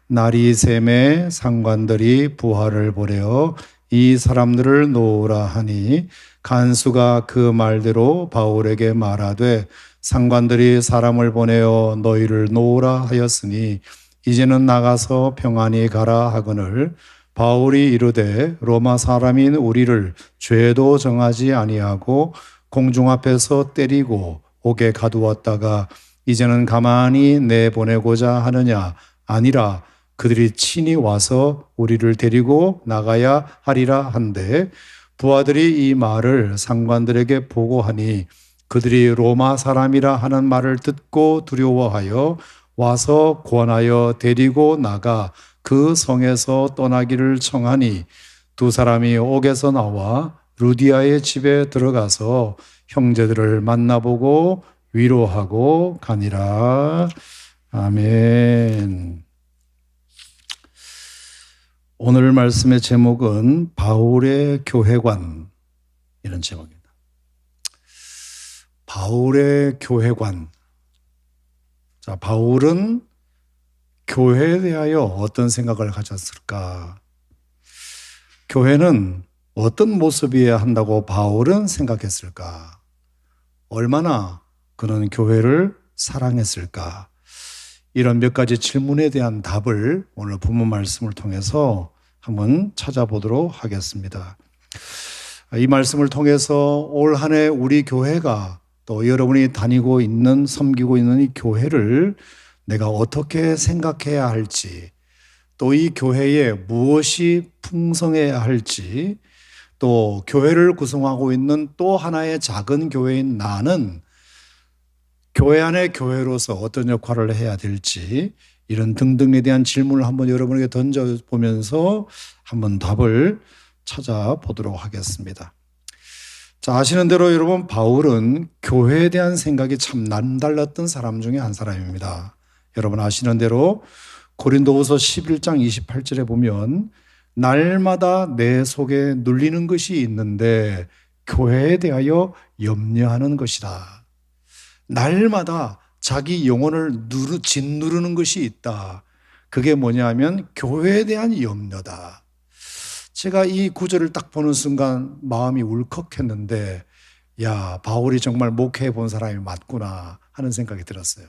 날이 샘에 상관들이 부하를 보려 이 사람들을 놓으라 하니 간수가 그 말대로 바울에게 말하되 상관들이 사람을 보내어 너희를 놓으라 하였으니 이제는 나가서 평안히 가라 하거늘 바울이 이르되 로마 사람인 우리를 죄도 정하지 아니하고 공중 앞에서 때리고 옥에 가두었다가 이제는 가만히 내보내고자 하느냐 아니라 그들이 친히 와서 우리를 데리고 나가야 하리라 한데 부하들이 이 말을 상관들에게 보고하니 그들이 로마 사람이라 하는 말을 듣고 두려워하여 와서 권하여 데리고 나가 그 성에서 떠나기를 청하니 두 사람이 옥에서 나와 루디아의 집에 들어가서 형제들을 만나보고 위로하고 가니라. 아멘. 오늘 말씀의 제목은 바울의 교회관, 이런 제목입니다. 바울의 교회관. 자, 바울은 교회에 대하여 어떤 생각을 가졌을까? 교회는 어떤 모습이어야 한다고 바울은 생각했을까? 얼마나 그는 교회를 사랑했을까? 이런 몇 가지 질문에 대한 답을 오늘 본문 말씀을 통해서 한번 찾아보도록 하겠습니다. 이 말씀을 통해서 올 한 해 우리 교회가 또 여러분이 다니고 있는, 섬기고 있는 이 교회를 내가 어떻게 생각해야 할지, 또 이 교회에 무엇이 풍성해야 할지, 또 교회를 구성하고 있는 또 하나의 작은 교회인 나는 교회 안의 교회로서 어떤 역할을 해야 될지, 이런 등등에 대한 질문을 한번 여러분에게 던져보면서 한번 답을 찾아보도록 하겠습니다. 자, 아시는 대로 여러분, 바울은 교회에 대한 생각이 참 남달랐던 사람 중에 한 사람입니다. 여러분 아시는 대로 고린도후서 11장 28절에 보면 날마다 내 속에 눌리는 것이 있는데 교회에 대하여 염려하는 것이다. 날마다 자기 영혼을 짓누르는 것이 있다. 그게 뭐냐면 교회에 대한 염려다. 제가 이 구절을 딱 보는 순간 마음이 울컥했는데, 야, 바울이 정말 목회해 본 사람이 맞구나 하는 생각이 들었어요.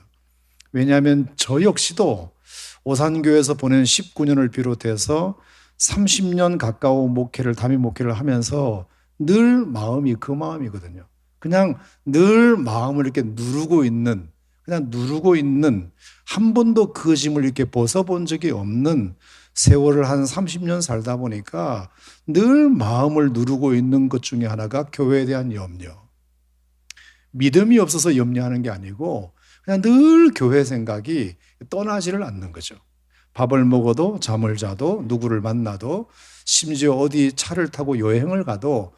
왜냐하면 저 역시도 오산교회에서 보낸 19년을 비롯해서 30년 가까운 담임 목회를 하면서 늘 마음이 그 마음이거든요. 그냥 늘 마음을 이렇게 누르고 있는, 한 번도 그 짐을 이렇게 벗어본 적이 없는 세월을 한 30년 살다 보니까 늘 마음을 누르고 있는 것 중에 하나가 교회에 대한 염려. 믿음이 없어서 염려하는 게 아니고 그냥 늘 교회 생각이 떠나지를 않는 거죠. 밥을 먹어도 잠을 자도 누구를 만나도 심지어 어디 차를 타고 여행을 가도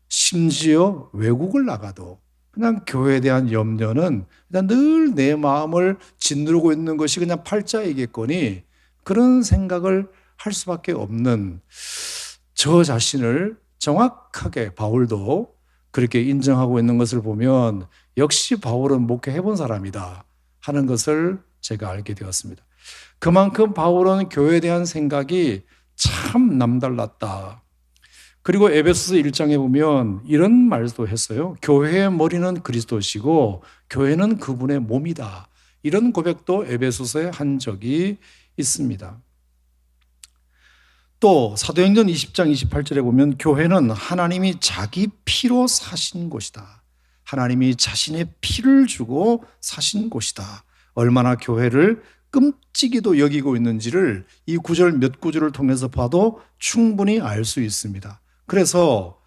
심지어 외국을 나가도 그냥 교회에 대한 염려는 그냥 늘 내 마음을 짓누르고 있는 것이 그냥 팔자이겠거니 그런 생각을 할 수밖에 없는 저 자신을 정확하게 바울도 그렇게 인정하고 있는 것을 보면 역시 바울은 목회해 본 사람이다 하는 것을 제가 알게 되었습니다. 그만큼 바울은 교회에 대한 생각이 참 남달랐다. 그리고 에베소서 1장에 보면 이런 말도 했어요. 교회의 머리는 그리스도시고 교회는 그분의 몸이다. 이런 고백도 에베소서에 한 적이 있습니다. 또 사도행전 20장 28절에 보면 교회는 하나님이 자기 피로 사신 곳이다. 하나님이 자신의 피를 주고 사신 곳이다. 얼마나 교회를 끔찍이도 여기고 있는지를 이 구절 몇 구절을 통해서 봐도 충분히 알 수 있습니다. 그래서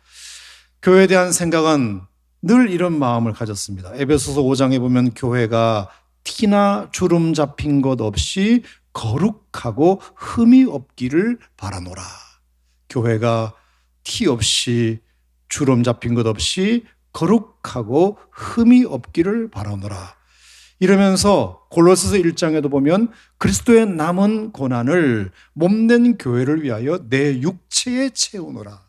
교회에 대한 생각은 늘 이런 마음을 가졌습니다. 에베소서 5장에 보면 교회가 티나 주름 잡힌 것 없이 거룩하고 흠이 없기를 바라노라. 교회가 티 없이 주름 잡힌 것 없이 거룩하고 흠이 없기를 바라노라. 이러면서 골로새서 1장에도 보면 그리스도의 남은 고난을 몸된 교회를 위하여 내 육체에 채우노라.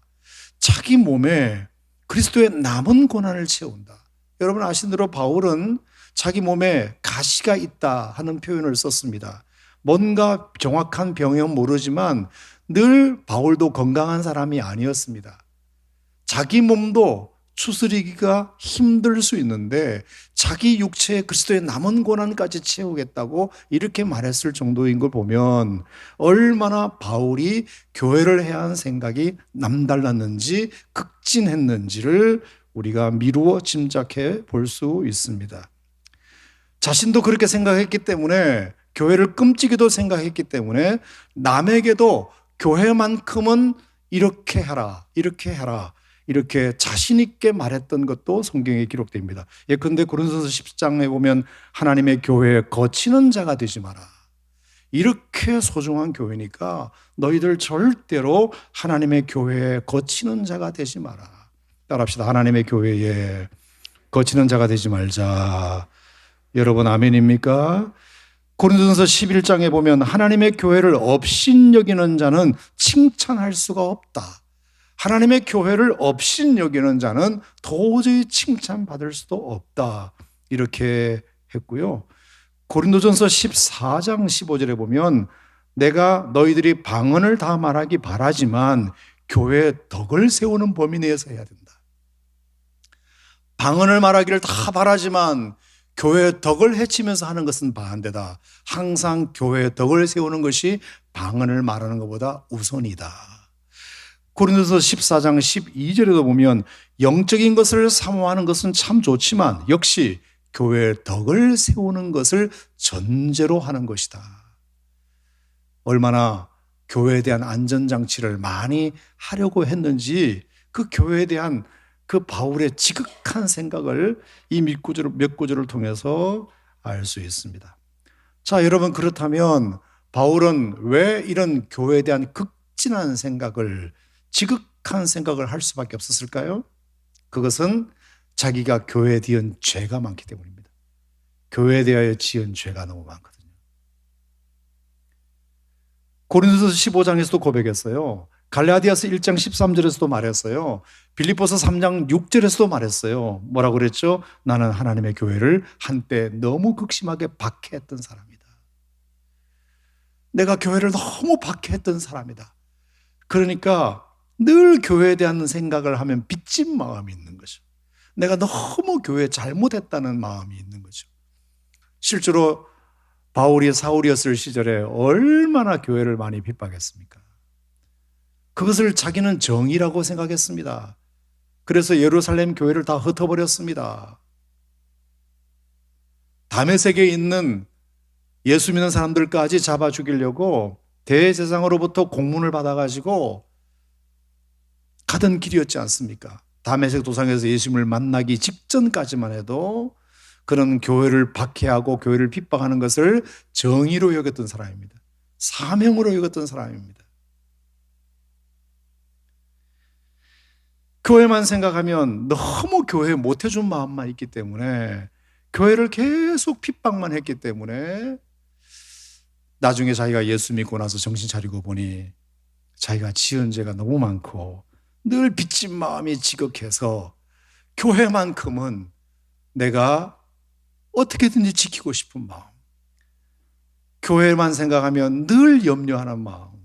자기 몸에 그리스도의 남은 고난을 채운다. 여러분 아시는 대로 바울은 자기 몸에 가시가 있다 하는 표현을 썼습니다. 뭔가 정확한 병은 모르지만 늘 바울도 건강한 사람이 아니었습니다. 자기 몸도 추스리기가 힘들 수 있는데 자기 육체에 그리스도의 남은 고난까지 채우겠다고 이렇게 말했을 정도인 걸 보면 얼마나 바울이 교회를 해야 하는 생각이 남달랐는지 극진했는지를 우리가 미루어 짐작해 볼 수 있습니다. 자신도 그렇게 생각했기 때문에, 교회를 끔찍이도 생각했기 때문에 남에게도 교회만큼은 이렇게 해라, 이렇게 해라, 이렇게 자신 있게 말했던 것도 성경에 기록됩니다. 예컨대 고린도서 10장에 보면 하나님의 교회에 거치는 자가 되지 마라. 이렇게 소중한 교회니까 너희들 절대로 하나님의 교회에 거치는 자가 되지 마라. 따라합시다. 하나님의 교회에 거치는 자가 되지 말자. 여러분 아멘입니까? 고린도전서 11장에 보면 하나님의 교회를 업신여기는 자는 칭찬할 수가 없다. 하나님의 교회를 업신여기는 자는 도저히 칭찬받을 수도 없다. 이렇게 했고요. 고린도전서 14장 15절에 보면 내가 너희들이 방언을 다 말하기 바라지만 교회의 덕을 세우는 범위 내에서 해야 된다. 방언을 말하기를 다 바라지만 교회의 덕을 해치면서 하는 것은 반대다. 항상 교회의 덕을 세우는 것이 방언을 말하는 것보다 우선이다. 고린도서 14장 12절에도 보면 영적인 것을 사모하는 것은 참 좋지만 역시 교회의 덕을 세우는 것을 전제로 하는 것이다. 얼마나 교회에 대한 안전장치를 많이 하려고 했는지 그 교회에 대한 그 바울의 지극한 생각을 이 몇 구절을 통해서 알 수 있습니다. 자, 여러분, 그렇다면 바울은 왜 이런 교회에 대한 극진한 생각을, 지극한 생각을 할 수밖에 없었을까요? 그것은 자기가 교회에 지은 죄가 많기 때문입니다. 교회에 대하여 지은 죄가 너무 많거든요. 고린도서 15장에서도 고백했어요. 갈라디아서 1장 13절에서도 말했어요. 빌립보서 3장 6절에서도 말했어요. 뭐라고 그랬죠? 나는 하나님의 교회를 한때 너무 극심하게 박해했던 사람이다. 내가 교회를 너무 박해했던 사람이다. 그러니까 늘 교회에 대한 생각을 하면 빚진 마음이 있는 거죠. 내가 너무 교회에 잘못했다는 마음이 있는 거죠. 실제로 바울이 사울이었을 시절에 얼마나 교회를 많이 핍박했습니까? 그것을 자기는 정의라고 생각했습니다. 그래서 예루살렘 교회를 다 흩어버렸습니다. 다메섹에 있는 예수 믿는 사람들까지 잡아 죽이려고 대제사장으로부터 공문을 받아가지고 가던 길이었지 않습니까? 다메섹 도상에서 예수님을 만나기 직전까지만 해도 그런 교회를 박해하고 교회를 핍박하는 것을 정의로 여겼던 사람입니다. 사명으로 여겼던 사람입니다. 교회만 생각하면 너무 교회에 못해준 마음만 있기 때문에, 교회를 계속 핍박만 했기 때문에 나중에 자기가 예수 믿고 나서 정신 차리고 보니 자기가 지은 죄가 너무 많고 늘 빚진 마음이 지극해서 교회만큼은 내가 어떻게든지 지키고 싶은 마음, 교회만 생각하면 늘 염려하는 마음,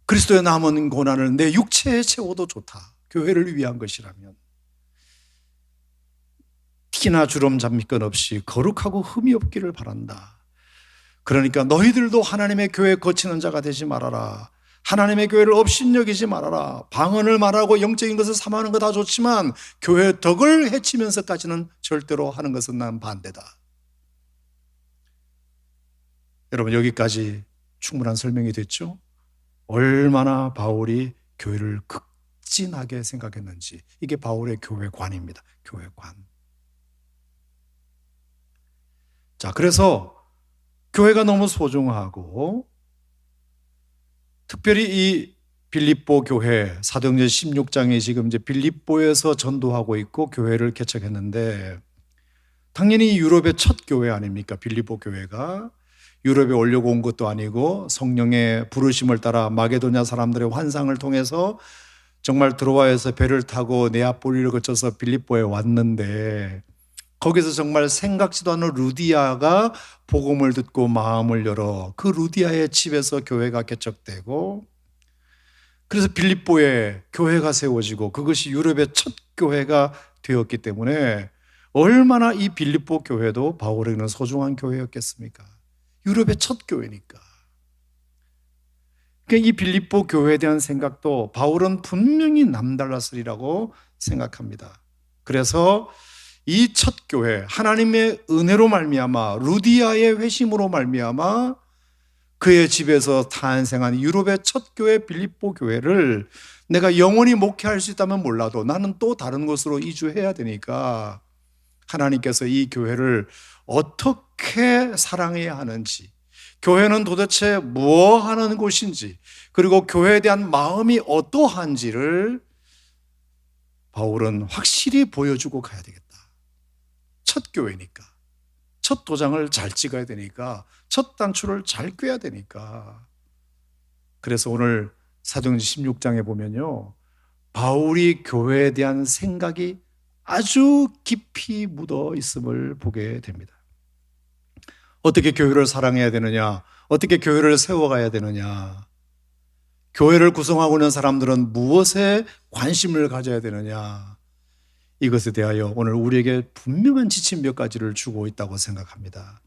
그리스도의 남은 고난을 내 육체에 채워도 좋다. 교회를 위한 것이라면 티나 주름 잡미건 없이 거룩하고 흠이 없기를 바란다. 그러니까 너희들도 하나님의 교회에 거치는 자가 되지 말아라. 하나님의 교회를 업신여기지 말아라. 방언을 말하고 영적인 것을 삼하는 거 다 좋지만 교회의 덕을 해치면서까지는 절대로 하는 것은 난 반대다. 여러분, 여기까지 충분한 설명이 됐죠? 얼마나 바울이 교회를 극진하게 생각했는지. 이게 바울의 교회관입니다. 교회관. 자, 그래서 교회가 너무 소중하고 특별히 이 빌립보 교회, 사도행전 16장에 지금 이제 빌립보에서 전도하고 있고 교회를 개척했는데, 당연히 유럽의 첫 교회 아닙니까? 빌립보 교회가 유럽에 올려고 온 것도 아니고 성령의 부르심을 따라 마게도냐 사람들의 환상을 통해서 정말 드로아에서 배를 타고 네아폴리를 거쳐서 빌립보에 왔는데, 거기서 정말 생각지도 않은 루디아가 복음을 듣고 마음을 열어 그 루디아의 집에서 교회가 개척되고, 그래서 빌립보에 교회가 세워지고 그것이 유럽의 첫 교회가 되었기 때문에 얼마나 이 빌립보 교회도 바울에게는 소중한 교회였겠습니까? 유럽의 첫 교회니까. 그러니까 이 빌립보 교회에 대한 생각도 바울은 분명히 남달랐으리라고 생각합니다. 그래서 이 첫 교회, 하나님의 은혜로 말미암아, 루디아의 회심으로 말미암아 그의 집에서 탄생한 유럽의 첫 교회 빌립보 교회를 내가 영원히 목회할 수 있다면 몰라도 나는 또 다른 곳으로 이주해야 되니까 하나님께서 이 교회를 어떻게 사랑해야 하는지, 교회는 도대체 뭐 하는 곳인지, 그리고 교회에 대한 마음이 어떠한지를 바울은 확실히 보여주고 가야 되겠다. 첫 교회니까, 첫 도장을 잘 찍어야 되니까, 첫 단추를 잘 꿰야 되니까. 그래서 오늘 사도행전 16장에 보면요, 바울이 교회에 대한 생각이 아주 깊이 묻어 있음을 보게 됩니다. 어떻게 교회를 사랑해야 되느냐, 어떻게 교회를 세워가야 되느냐, 교회를 구성하고 있는 사람들은 무엇에 관심을 가져야 되느냐, 이것에 대하여 오늘 우리에게 분명한 지침 몇 가지를 주고 있다고 생각합니다.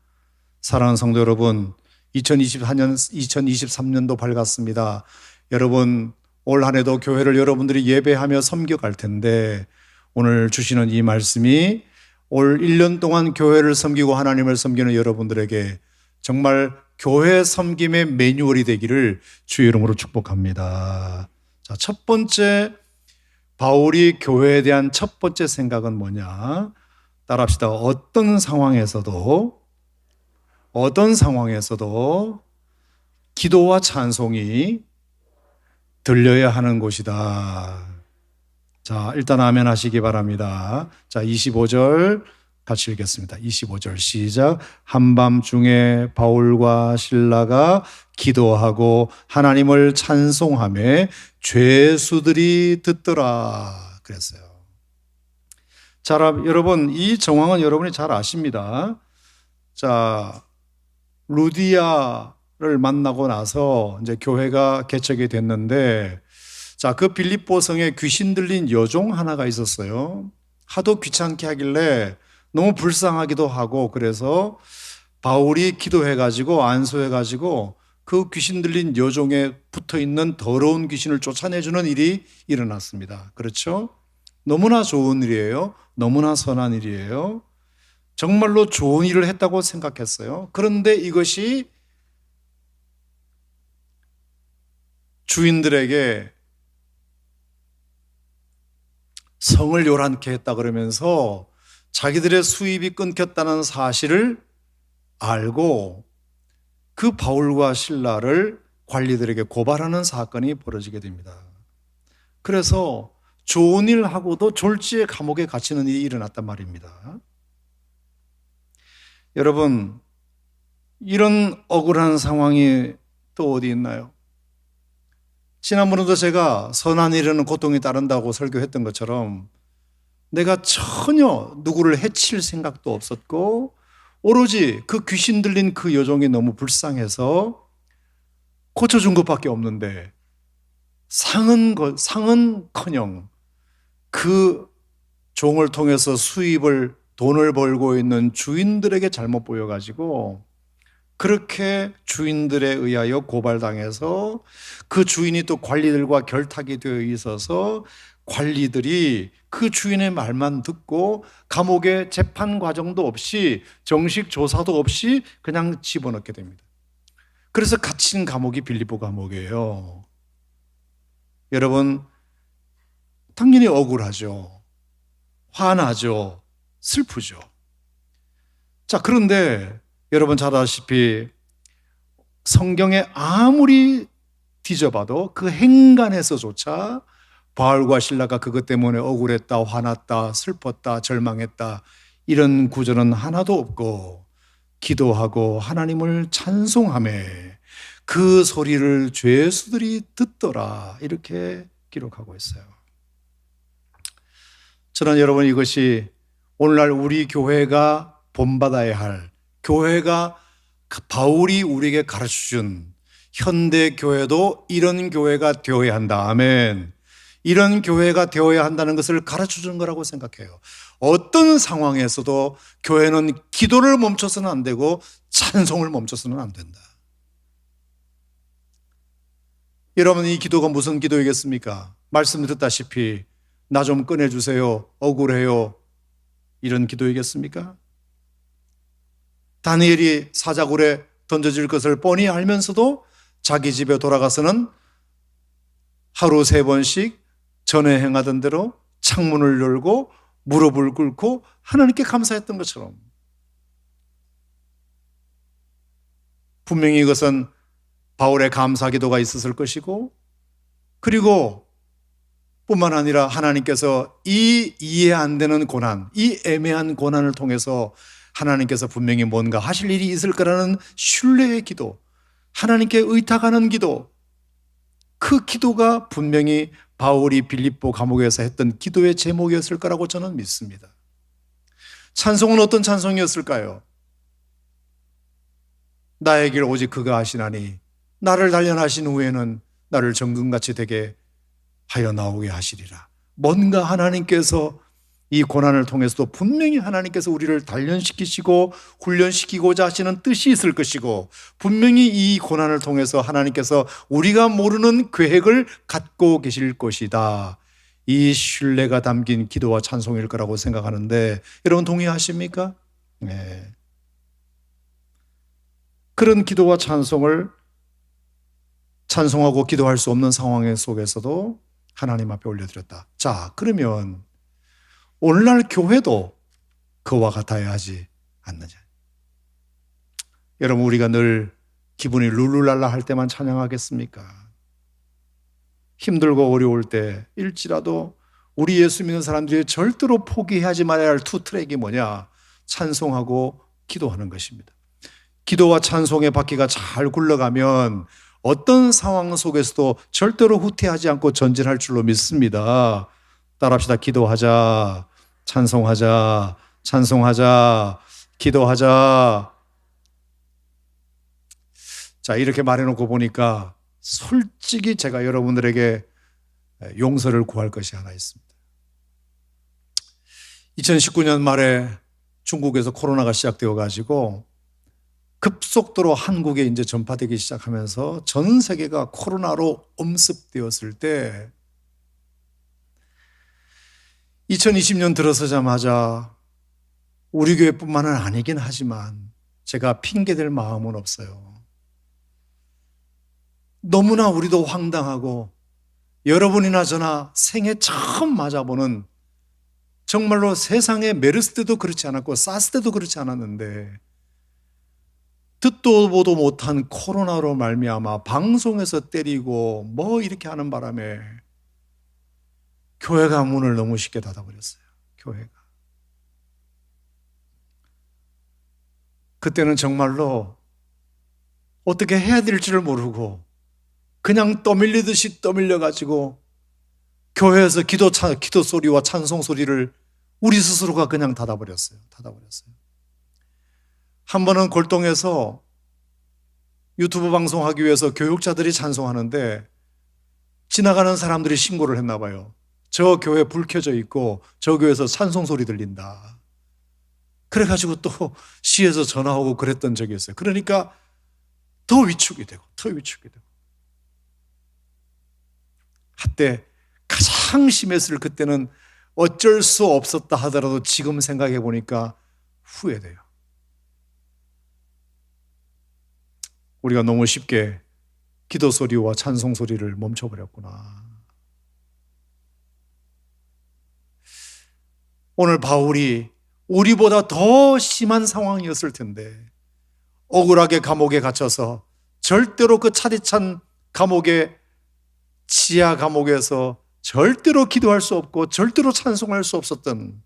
사랑하는 성도 여러분, 2023년도 밝았습니다. 여러분, 올 한 해도 교회를 여러분들이 예배하며 섬겨갈 텐데, 오늘 주시는 이 말씀이 올 1년 동안 교회를 섬기고 하나님을 섬기는 여러분들에게 정말 교회 섬김의 매뉴얼이 되기를 주의 이름으로 축복합니다. 자, 첫 번째, 바울이 교회에 대한 첫 번째 생각은 뭐냐? 따라합시다. 어떤 상황에서도 기도와 찬송이 들려야 하는 곳이다. 자, 일단 아멘 하시기 바랍니다. 자, 25절 같이 읽겠습니다. 25절 시작. 한밤중에 바울과 실라가 기도하고 하나님을 찬송하며 죄수들이 듣더라 그랬어요. 자, 여러분, 이 정황은 여러분이 잘 아십니다. 자, 루디아를 만나고 나서 이제 교회가 개척이 됐는데, 자, 그 빌립보 성에 귀신 들린 여종 하나가 있었어요. 하도 귀찮게 하길래 너무 불쌍하기도 하고, 그래서 바울이 기도해가지고 안수해가지고 그 귀신 들린 여종에 붙어있는 더러운 귀신을 쫓아내주는 일이 일어났습니다. 그렇죠? 너무나 좋은 일이에요. 너무나 선한 일이에요. 정말로 좋은 일을 했다고 생각했어요. 그런데 이것이 주인들에게 성을 요란케 했다 그러면서 자기들의 수입이 끊겼다는 사실을 알고 그 바울과 실라를 관리들에게 고발하는 사건이 벌어지게 됩니다. 그래서 좋은 일 하고도 졸지에 감옥에 갇히는 일이 일어났단 말입니다. 여러분, 이런 억울한 상황이 또 어디 있나요? 지난번에도 제가 선한 일에는 고통이 따른다고 설교했던 것처럼 내가 전혀 누구를 해칠 생각도 없었고 오로지 그 귀신 들린 그 여종이 너무 불쌍해서 고쳐준 것밖에 없는데 상은커녕 그 종을 통해서 돈을 벌고 있는 주인들에게 잘못 보여가지고 그렇게 주인들에 의하여 고발당해서 그 주인이 또 관리들과 결탁이 되어 있어서 관리들이 그 주인의 말만 듣고 감옥에 재판 과정도 없이 정식 조사도 없이 그냥 집어넣게 됩니다. 그래서 갇힌 감옥이 빌립보 감옥이에요. 여러분, 당연히 억울하죠. 화나죠. 슬프죠. 자, 그런데 여러분 잘 아시다시피 성경에 아무리 뒤져봐도 그 행간에서조차 바울과 실라가 그것 때문에 억울했다, 화났다, 슬펐다, 절망했다 이런 구절은 하나도 없고 기도하고 하나님을 찬송하며 그 소리를 죄수들이 듣더라 이렇게 기록하고 있어요. 저는 여러분 이것이 오늘날 우리 교회가 본받아야 할, 교회가 바울이 우리에게 가르쳐준 현대 교회도 이런 교회가 되어야 한다. 아멘. 이런 교회가 되어야 한다는 것을 가르쳐주는 거라고 생각해요. 어떤 상황에서도 교회는 기도를 멈춰서는 안 되고 찬송을 멈춰서는 안 된다. 여러분, 이 기도가 무슨 기도이겠습니까? 말씀드렸다시피 나 좀 꺼내주세요, 억울해요, 이런 기도이겠습니까? 다니엘이 사자굴에 던져질 것을 뻔히 알면서도 자기 집에 돌아가서는 하루 3번씩 전에 행하던 대로 창문을 열고 무릎을 꿇고 하나님께 감사했던 것처럼, 분명히 이것은 바울의 감사 기도가 있었을 것이고, 그리고 뿐만 아니라 하나님께서 이 이해 안 되는 고난, 이 애매한 고난을 통해서 하나님께서 분명히 뭔가 하실 일이 있을 거라는 신뢰의 기도, 하나님께 의탁하는 기도, 그 기도가 분명히 바울이 빌립보 감옥에서 했던 기도의 제목이었을 거라고 저는 믿습니다. 찬송은 어떤 찬송이었을까요? 나의 길 오직 그가 하시나니 나를 단련하신 후에는 나를 정금같이 되게 하여 나오게 하시리라. 뭔가 하나님께서 이 고난을 통해서도 분명히 하나님께서 우리를 단련시키시고 훈련시키고자 하시는 뜻이 있을 것이고, 분명히 이 고난을 통해서 하나님께서 우리가 모르는 계획을 갖고 계실 것이다. 이 신뢰가 담긴 기도와 찬송일 거라고 생각하는데, 여러분 동의하십니까? 네. 그런 기도와 찬송을 찬송하고 기도할 수 없는 상황 속에서도 하나님 앞에 올려드렸다. 자, 그러면 오늘날 교회도 그와 같아야 하지 않느냐? 여러분, 우리가 늘 기분이 룰루랄라 할 때만 찬양하겠습니까? 힘들고 어려울 때 일지라도 우리 예수 믿는 사람들이 절대로 포기하지 말아야 할 투 트랙이 뭐냐? 찬송하고 기도하는 것입니다. 기도와 찬송의 바퀴가 잘 굴러가면 어떤 상황 속에서도 절대로 후퇴하지 않고 전진할 줄로 믿습니다. 따라합시다. 기도하자, 찬송하자, 찬송하자, 기도하자. 자, 이렇게 말해놓고 보니까 솔직히 제가 여러분들에게 용서를 구할 것이 하나 있습니다. 2019년 말에 중국에서 코로나가 시작되어 가지고 급속도로 한국에 이제 전파되기 시작하면서 전 세계가 코로나로 엄습되었을 때, 2020년 들어서자마자 우리 교회뿐만은 아니긴 하지만 제가 핑계댈 마음은 없어요. 너무나 우리도 황당하고 여러분이나 저나 생애 처음 맞아보는, 정말로 세상에 메르스 때도 그렇지 않았고 사스 때도 그렇지 않았는데 듣도 보도 못한 코로나로 말미암아 방송에서 때리고 뭐 이렇게 하는 바람에 교회가 문을 너무 쉽게 닫아버렸어요. 교회가. 그때는 정말로 어떻게 해야 될지를 모르고 그냥 떠밀리듯이 떠밀려가지고 교회에서 기도 소리와 찬송 소리를 우리 스스로가 그냥 닫아버렸어요. 한 번은 골동에서 유튜브 방송하기 위해서 교육자들이 찬송하는데 지나가는 사람들이 신고를 했나 봐요. 저 교회 불 켜져 있고 저 교회에서 찬송 소리 들린다. 그래가지고 또 시에서 전화 오고 그랬던 적이 있어요. 그러니까 더 위축이 되고 한때 가장 심했을 그때는 어쩔 수 없었다 하더라도 지금 생각해 보니까 후회돼요. 우리가 너무 쉽게 기도 소리와 찬송 소리를 멈춰버렸구나. 오늘 바울이 우리보다 더 심한 상황이었을 텐데 억울하게 감옥에 갇혀서 절대로 그 차디찬 감옥의 지하 감옥에서 절대로 기도할 수 없고 절대로 찬송할 수 없었던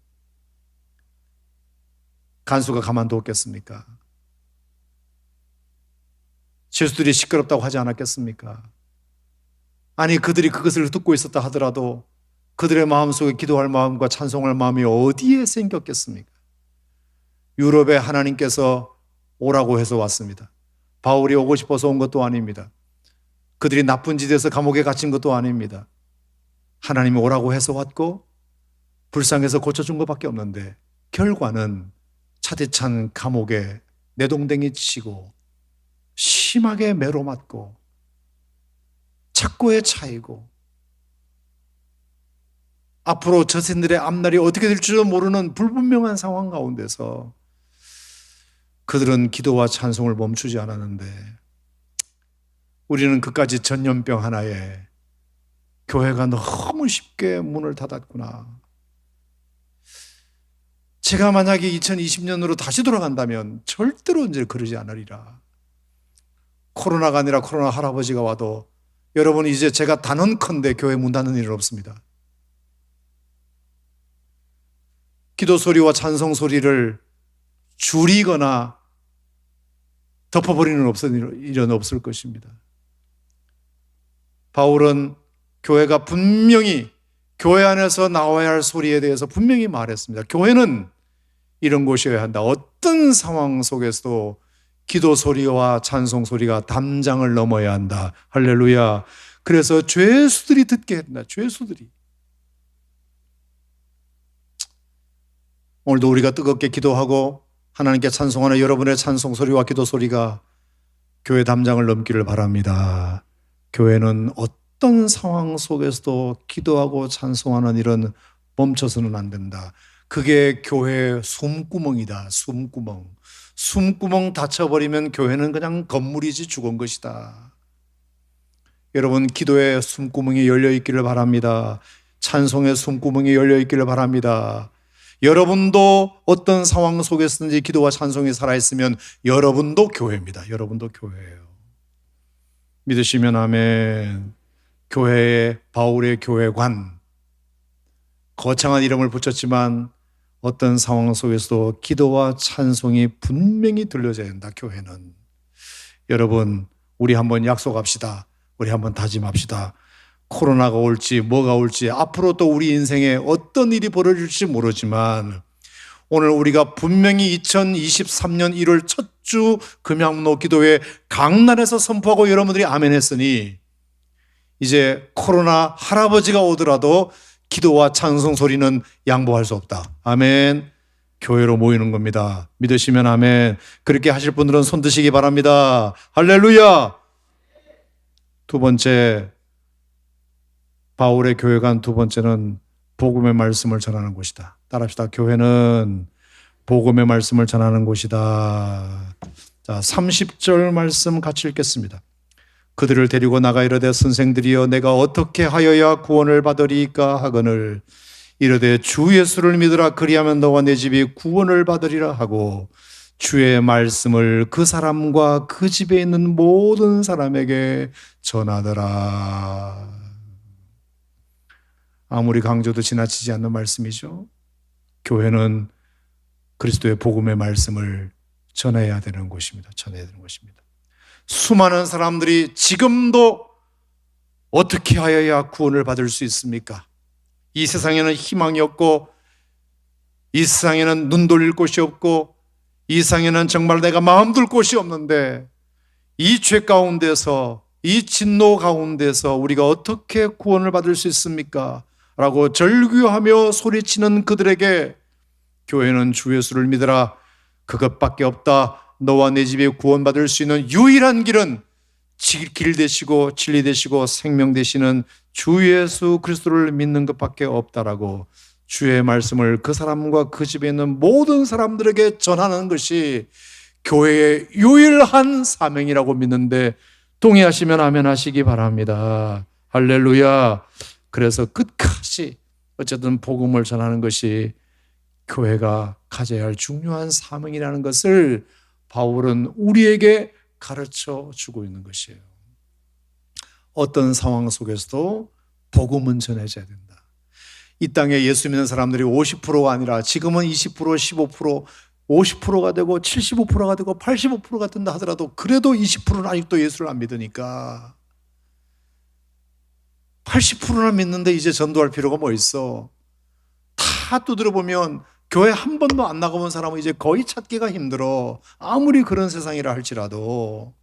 간수가 가만두었겠습니까? 죄수들이 시끄럽다고 하지 않았겠습니까? 아니, 그들이 그것을 듣고 있었다 하더라도 그들의 마음속에 기도할 마음과 찬송할 마음이 어디에 생겼겠습니까? 유럽에 하나님께서 오라고 해서 왔습니다. 바울이 오고 싶어서 온 것도 아닙니다. 그들이 나쁜 짓에서 감옥에 갇힌 것도 아닙니다. 하나님이 오라고 해서 왔고 불쌍해서 고쳐준 것밖에 없는데 결과는 차디찬 감옥에 내동댕이 치고 심하게 매로 맞고 착고에 차이고 앞으로 저신들의 앞날이 어떻게 될지도 모르는 불분명한 상황 가운데서 그들은 기도와 찬송을 멈추지 않았는데 우리는 그까지 전염병 하나에 교회가 너무 쉽게 문을 닫았구나. 제가 만약에 2020년으로 다시 돌아간다면 절대로 이제 그러지 않으리라. 코로나가 아니라 코로나 할아버지가 와도 여러분 이제 제가 단언컨대 교회 문 닫는 일은 없습니다. 기도 소리와 찬송 소리를 줄이거나 덮어버리는 일은 없을 것입니다. 바울은 교회가 분명히 교회 안에서 나와야 할 소리에 대해서 분명히 말했습니다. 교회는 이런 곳이어야 한다. 어떤 상황 속에서도 기도 소리와 찬송 소리가 담장을 넘어야 한다. 할렐루야. 그래서 죄수들이 듣게 한다. 죄수들이. 오늘도 우리가 뜨겁게 기도하고 하나님께 찬송하는 여러분의 찬송 소리와 기도 소리가 교회 담장을 넘기를 바랍니다. 교회는 어떤 상황 속에서도 기도하고 찬송하는 일은 멈춰서는 안 된다. 그게 교회의 숨구멍이다. 숨구멍. 숨구멍 닫혀버리면 교회는 그냥 건물이지 죽은 것이다. 여러분 기도의 숨구멍이 열려있기를 바랍니다. 찬송의 숨구멍이 열려있기를 바랍니다. 여러분도 어떤 상황 속에서든지 기도와 찬송이 살아있으면 여러분도 교회입니다. 여러분도 교회예요. 믿으시면 아멘. 교회의 바울의 교회관 거창한 이름을 붙였지만 어떤 상황 속에서도 기도와 찬송이 분명히 들려져야 한다. 교회는. 여러분 우리 한번 약속합시다. 우리 한번 다짐합시다. 코로나가 올지 뭐가 올지 앞으로 또 우리 인생에 어떤 일이 벌어질지 모르지만 오늘 우리가 분명히 2023년 1월 첫 주 금양로 기도회 강단에서 선포하고 여러분들이 아멘 했으니 이제 코로나 할아버지가 오더라도 기도와 찬송 소리는 양보할 수 없다. 아멘. 교회로 모이는 겁니다. 믿으시면 아멘. 그렇게 하실 분들은 손 드시기 바랍니다. 할렐루야. 두 번째, 바울의 교회관 두 번째는 복음의 말씀을 전하는 곳이다. 따라합시다. 교회는 복음의 말씀을 전하는 곳이다. 자, 30절 말씀 같이 읽겠습니다. 그들을 데리고 나가 이르되 선생들이여 내가 어떻게 하여야 구원을 받으리까 하거늘 이르되 주 예수를 믿으라 그리하면 너와 내 집이 구원을 받으리라 하고 주의 말씀을 그 사람과 그 집에 있는 모든 사람에게 전하더라. 아무리 강조도 지나치지 않는 말씀이죠. 교회는 그리스도의 복음의 말씀을 전해야 되는 곳입니다. 전해야 되는 것입니다. 수많은 사람들이 지금도 어떻게 하여야 구원을 받을 수 있습니까? 이 세상에는 희망이 없고 이 세상에는 눈 돌릴 곳이 없고 이 세상에는 정말 내가 마음 둘 곳이 없는데 이 죄 가운데서 이 진노 가운데서 우리가 어떻게 구원을 받을 수 있습니까? 라고 절규하며 소리치는 그들에게 교회는 주 예수를 믿으라 그것밖에 없다. 너와 내 집에 구원받을 수 있는 유일한 길은 길 되시고 진리 되시고 생명 되시는 주 예수 그리스도를 믿는 것밖에 없다라고 주의 말씀을 그 사람과 그 집에 있는 모든 사람들에게 전하는 것이 교회의 유일한 사명이라고 믿는데 동의하시면 아멘 하시기 바랍니다. 할렐루야. 그래서 끝까지 어쨌든 복음을 전하는 것이 교회가 가져야 할 중요한 사명이라는 것을 바울은 우리에게 가르쳐 주고 있는 것이에요. 어떤 상황 속에서도 복음은 전해져야 된다. 이 땅에 예수 믿는 사람들이 50%가 아니라 지금은 20%, 15%, 50%가 되고 75%가 되고 85%가 된다 하더라도 그래도 20%는 아직도 예수를 안 믿으니까 80%나 믿는데 이제 전도할 필요가 뭐 있어? 다 두드려 보면 교회 한 번도 안 나가본 사람은 이제 거의 찾기가 힘들어. 아무리 그런 세상이라 할지라도.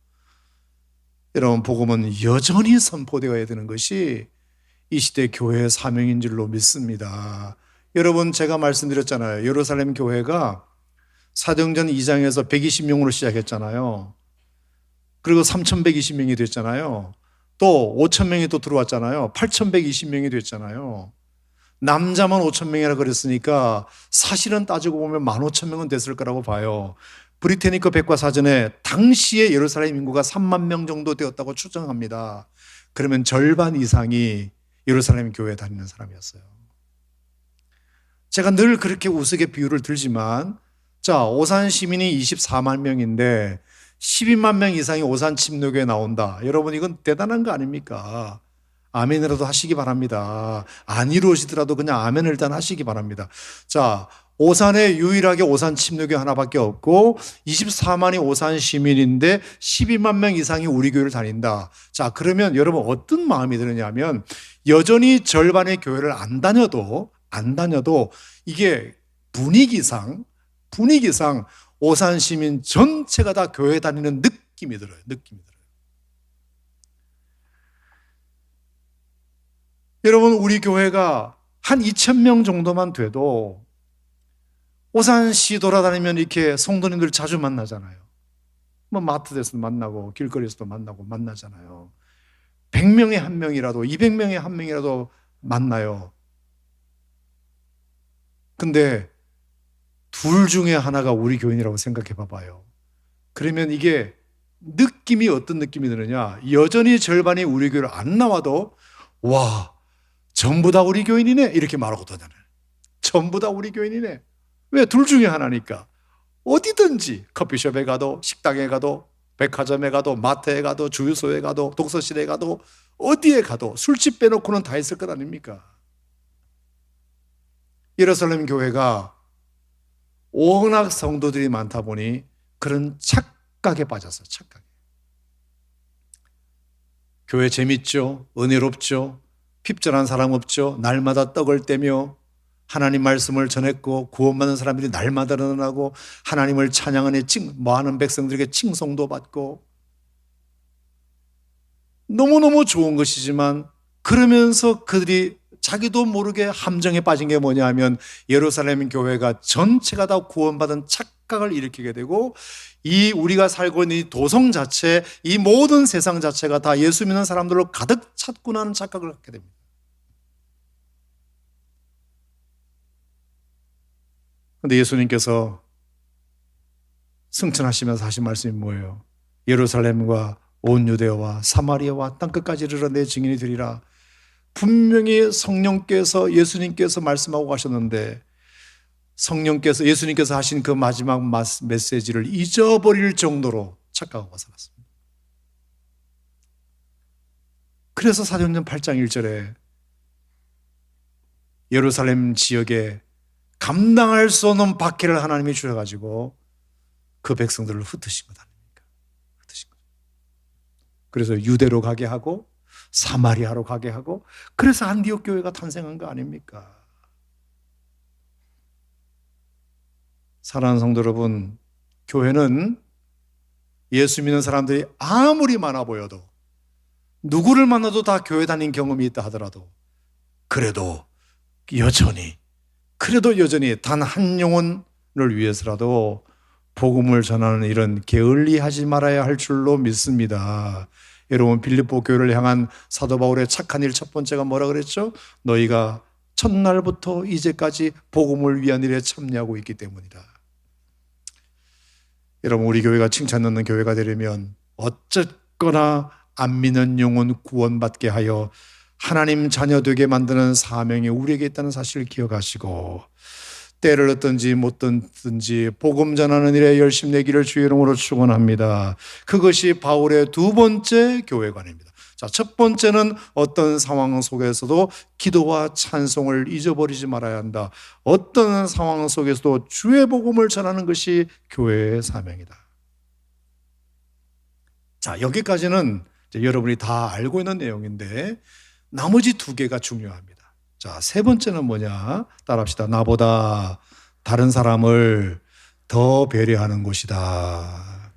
여러분, 복음은 여전히 선포되어야 되는 것이 이 시대 교회의 사명인 줄로 믿습니다. 여러분, 제가 말씀드렸잖아요. 예루살렘 교회가 사도행전 2장에서 120명으로 시작했잖아요. 그리고 3,120명이 됐잖아요. 또 5,000명이 또 들어왔잖아요. 8,120명이 됐잖아요. 남자만 5,000명이라 그랬으니까 사실은 따지고 보면 15,000명은 됐을 거라고 봐요. 브리테니커 백과사전에 당시에 예루살렘 인구가 3만 명 정도 되었다고 추정합니다. 그러면 절반 이상이 예루살렘 교회에 다니는 사람이었어요. 제가 늘 그렇게 우스개 비유를 들지만, 자, 오산 시민이 24만 명인데 12만 명 이상이 오산 침례교회에 나온다. 여러분, 이건 대단한 거 아닙니까? 아멘이라도 하시기 바랍니다. 안 이루어지더라도 그냥 아멘을 일단 하시기 바랍니다. 자, 오산에 유일하게 오산 침례교회 하나밖에 없고 24만이 오산 시민인데 12만 명 이상이 우리 교회를 다닌다. 자, 그러면 여러분 어떤 마음이 드느냐면, 여전히 절반의 교회를 안 다녀도 이게 분위기상 오산 시민 전체가 다 교회 다니는 느낌이 들어요. 여러분, 우리 교회가 한 2,000명 정도만 돼도 오산시 돌아다니면 이렇게 성도님들 자주 만나잖아요. 뭐 마트에서도 만나고 길거리에서도 만나잖아요. 100명에 한 명이라도 200명에 한 명이라도 만나요. 근데 둘 중에 하나가 우리 교인이라고 생각해 봐봐요. 그러면 이게 느낌이 어떤 느낌이 드느냐? 여전히 절반이 우리 교회를 안 나와도 와, 전부 다 우리 교인이네 이렇게 말하고 다녀요. 전부 다 우리 교인이네. 왜? 둘 중에 하나니까. 어디든지 커피숍에 가도 식당에 가도 백화점에 가도 마트에 가도 주유소에 가도 독서실에 가도 어디에 가도 술집 빼놓고는 다 있을 것 아닙니까? 예루살렘 교회가 워낙 성도들이 많다 보니 그런 착각에 빠졌어요. 착각에. 교회 재밌죠? 은혜롭죠? 핍절한 사람 없죠? 날마다 떡을 떼며 하나님 말씀을 전했고 구원받는 사람들이 날마다 늘어나고 하나님을 찬양하는 많은 백성들에게 칭송도 받고 너무너무 좋은 것이지만, 그러면서 그들이 자기도 모르게 함정에 빠진 게 뭐냐 하면 예루살렘 교회가 전체가 다 구원받은 착각을 일으키게 되고, 이 우리가 살고 있는 이 도성 자체, 이 모든 세상 자체가 다 예수 믿는 사람들로 가득 찼구나 하는 착각을 갖게 됩니다. 그런데 예수님께서 승천하시면서 하신 말씀이 뭐예요? 예루살렘과 온 유대와 사마리아와 땅끝까지 이르러 내 증인이 되리라. 분명히 성령께서, 예수님께서 말씀하고 가셨는데 예수님께서 하신 그 마지막 메시지를 잊어버릴 정도로 착각하고 살았습니다. 그래서 사도행전 8장 1절에 예루살렘 지역에 감당할 수 없는 박해를 하나님이 주셔가지고 그 백성들을 흩으신 것 아닙니까? 흩으신 것. 그래서 유대로 가게 하고 사마리아로 가게 하고, 그래서 안디옥 교회가 탄생한 거 아닙니까? 사랑하는 성도 여러분, 교회는 예수 믿는 사람들이 아무리 많아 보여도, 누구를 만나도 다 교회 다닌 경험이 있다 하더라도, 그래도 여전히 단 한 영혼을 위해서라도 복음을 전하는 일은 게을리하지 말아야 할 줄로 믿습니다. 여러분, 빌립보 교회를 향한 사도 바울의 착한 일 첫 번째가 뭐라 그랬죠? 너희가 첫날부터 이제까지 복음을 위한 일에 참여하고 있기 때문이다. 여러분, 우리 교회가 칭찬 넣는 교회가 되려면 어쨌거나 안 믿는 영혼 구원받게 하여 하나님 자녀 되게 만드는 사명이 우리에게 있다는 사실을 기억하시고, 때를 얻든지 못 얻든지 복음 전하는 일에 열심내기를 주의 이름으로 축원합니다. 그것이 바울의 두 번째 교회관입니다. 자, 첫 번째는 어떤 상황 속에서도 기도와 찬송을 잊어버리지 말아야 한다. 어떤 상황 속에서도 주의 복음을 전하는 것이 교회의 사명이다. 자, 여기까지는 이제 여러분이 다 알고 있는 내용인데, 나머지 두 개가 중요합니다. 자, 세 번째는 뭐냐? 따라합시다. 나보다 다른 사람을 더 배려하는 것이다.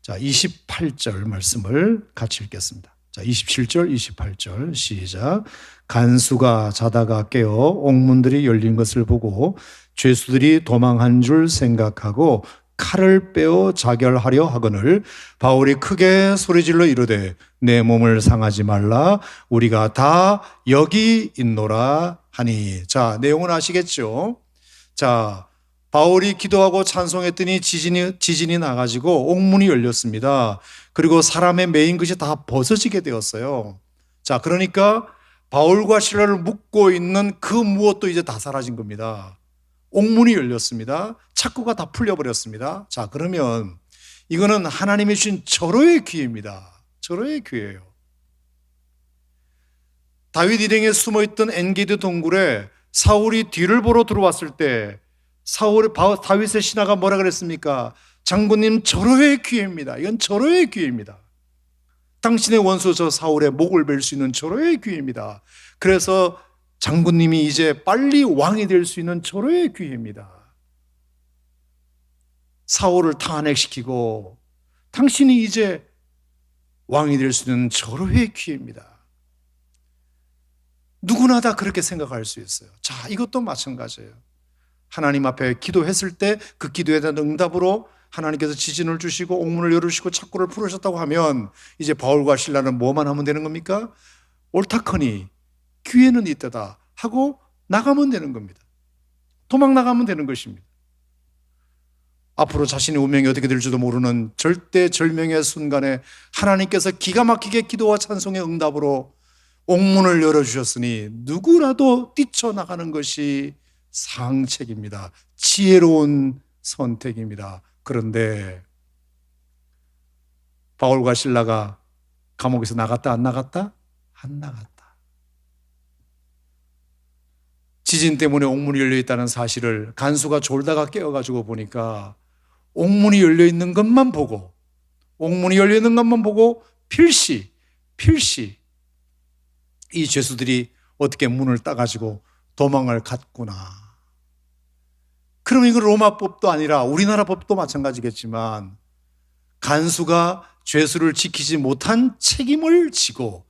자, 28절 말씀을 같이 읽겠습니다. 자, 27절, 28절 시작. 간수가 자다가 깨어 옥문들이 열린 것을 보고 죄수들이 도망한 줄 생각하고 칼을 빼어 자결하려 하거늘 바울이 크게 소리질러 이르되 내 몸을 상하지 말라 우리가 다 여기 있노라 하니. 자, 내용은 아시겠죠? 자, 바울이 기도하고 찬송했더니 지진이 나가지고 옥문이 열렸습니다. 그리고 사람의 메인 것이 다 벗어지게 되었어요. 자, 그러니까 바울과 실라를 묶고 있는 그 무엇도 이제 다 사라진 겁니다. 옥문이 열렸습니다. 착고가 다 풀려버렸습니다. 자, 그러면 이거는 하나님이 주신 절호의 기회입니다. 절호의 기회예요. 다윗 일행에 숨어있던 엔게디 동굴에 사울이 뒤를 보러 들어왔을 때 다윗의 신하가 뭐라 그랬습니까? 장군님, 절호의 기회입니다. 이건 절호의 기회입니다. 당신의 원수 저 사울의 목을 벨 수 있는 절호의 기회입니다. 그래서 장군님이 이제 빨리 왕이 될 수 있는 절호의 기회입니다. 사울을 탄핵시키고 당신이 이제 왕이 될 수 있는 절호의 기회입니다. 누구나 다 그렇게 생각할 수 있어요. 자, 이것도 마찬가지예요. 하나님 앞에 기도했을 때 그 기도에 대한 응답으로 하나님께서 지진을 주시고 옥문을 열으시고 착고를 풀으셨다고 하면 이제 바울과 실라는 뭐만 하면 되는 겁니까? 옳다커니 기회는 이때다 하고 나가면 되는 겁니다. 도망 나가면 되는 것입니다. 앞으로 자신의 운명이 어떻게 될지도 모르는 절대절명의 순간에 하나님께서 기가 막히게 기도와 찬송의 응답으로 옥문을 열어주셨으니 누구라도 뛰쳐나가는 것이 상책입니다. 지혜로운 선택입니다. 그런데 바울과 실라가 감옥에서 나갔다 안 나갔다? 안 나갔다. 지진 때문에 옥문이 열려있다는 사실을 간수가 졸다가 깨어가지고 보니까 옥문이 열려있는 것만 보고 옥문이 열려있는 것만 보고 필시 이 죄수들이 어떻게 문을 따가지고 도망을 갔구나. 그럼 이건 로마법도 아니라 우리나라 법도 마찬가지겠지만 간수가 죄수를 지키지 못한 책임을 지고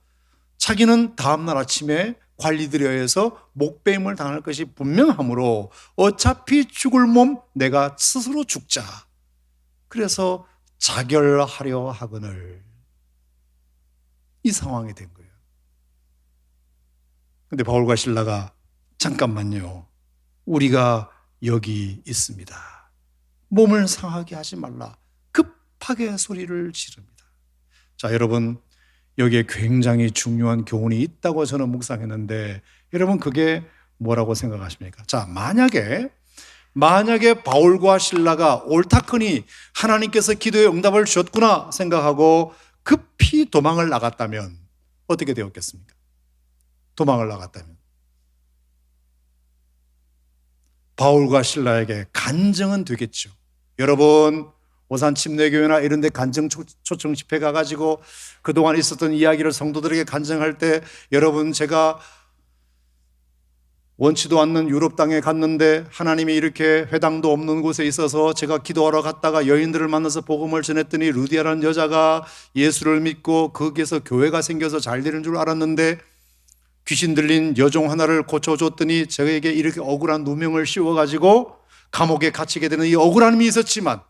자기는 다음날 아침에 관리들에 의해서 목배임을 당할 것이 분명하므로 어차피 죽을 몸 내가 스스로 죽자. 그래서 자결하려 하거늘 이 상황이 된 거예요. 근데 바울과 실라가 잠깐만요. 우리가 여기 있습니다. 몸을 상하게 하지 말라. 급하게 소리를 지릅니다. 자, 여러분 여기에 굉장히 중요한 교훈이 있다고 저는 묵상했는데 여러분 그게 뭐라고 생각하십니까? 자, 만약에 바울과 실라가 옳다커니 하나님께서 기도의 응답을 주셨구나 생각하고 급히 도망을 나갔다면 어떻게 되었겠습니까? 도망을 나갔다면 바울과 실라에게 간증은 되겠죠. 여러분 오산 침례교회나 이런 데 간증 초청 집회 가가지고 그동안 있었던 이야기를 성도들에게 간증할 때 여러분 제가 원치도 않는 유럽 땅에 갔는데 하나님이 이렇게 회당도 없는 곳에 있어서 제가 기도하러 갔다가 여인들을 만나서 복음을 전했더니 루디아라는 여자가 예수를 믿고 거기에서 교회가 생겨서 잘 되는 줄 알았는데 귀신 들린 여종 하나를 고쳐줬더니 저에게 이렇게 억울한 누명을 씌워가지고 감옥에 갇히게 되는 이 억울함이 있었지만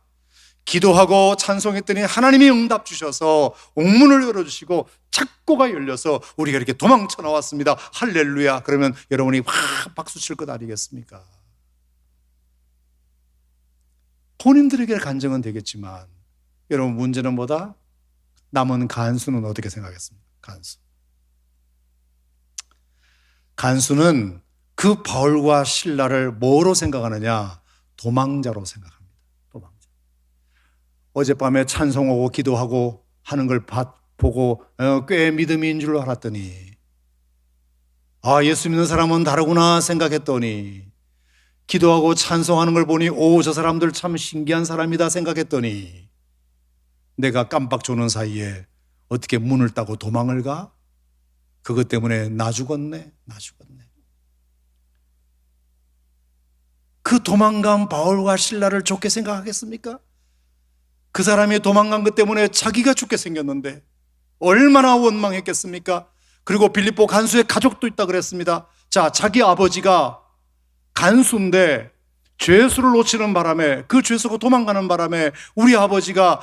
기도하고 찬송했더니 하나님이 응답 주셔서 옥문을 열어주시고 착고가 열려서 우리가 이렇게 도망쳐 나왔습니다. 할렐루야. 그러면 여러분이 확 박수 칠 것 아니겠습니까? 본인들에게 간증은 되겠지만 여러분 문제는 뭐다? 남은 간수는 어떻게 생각했습니까? 간수는 그 바울과 실라를 뭐로 생각하느냐? 도망자로 생각합니다. 도망자. 어젯밤에 찬송하고 기도하고 하는 걸 보고 꽤 믿음인 줄 알았더니 예수 믿는 사람은 다르구나 생각했더니 기도하고 찬송하는 걸 보니 저 사람들 참 신기한 사람이다 생각했더니 내가 깜빡 조는 사이에 어떻게 문을 따고 도망을 가? 그것 때문에 나 죽었네. 그 도망간 바울과 실라를 좋게 생각하겠습니까? 그 사람이 도망간 것 때문에 자기가 죽게 생겼는데 얼마나 원망했겠습니까? 그리고 빌립보 간수의 가족도 있다 그랬습니다. 자, 자기 아버지가 간수인데 죄수를 놓치는 바람에, 그 죄수가 도망가는 바람에 우리 아버지가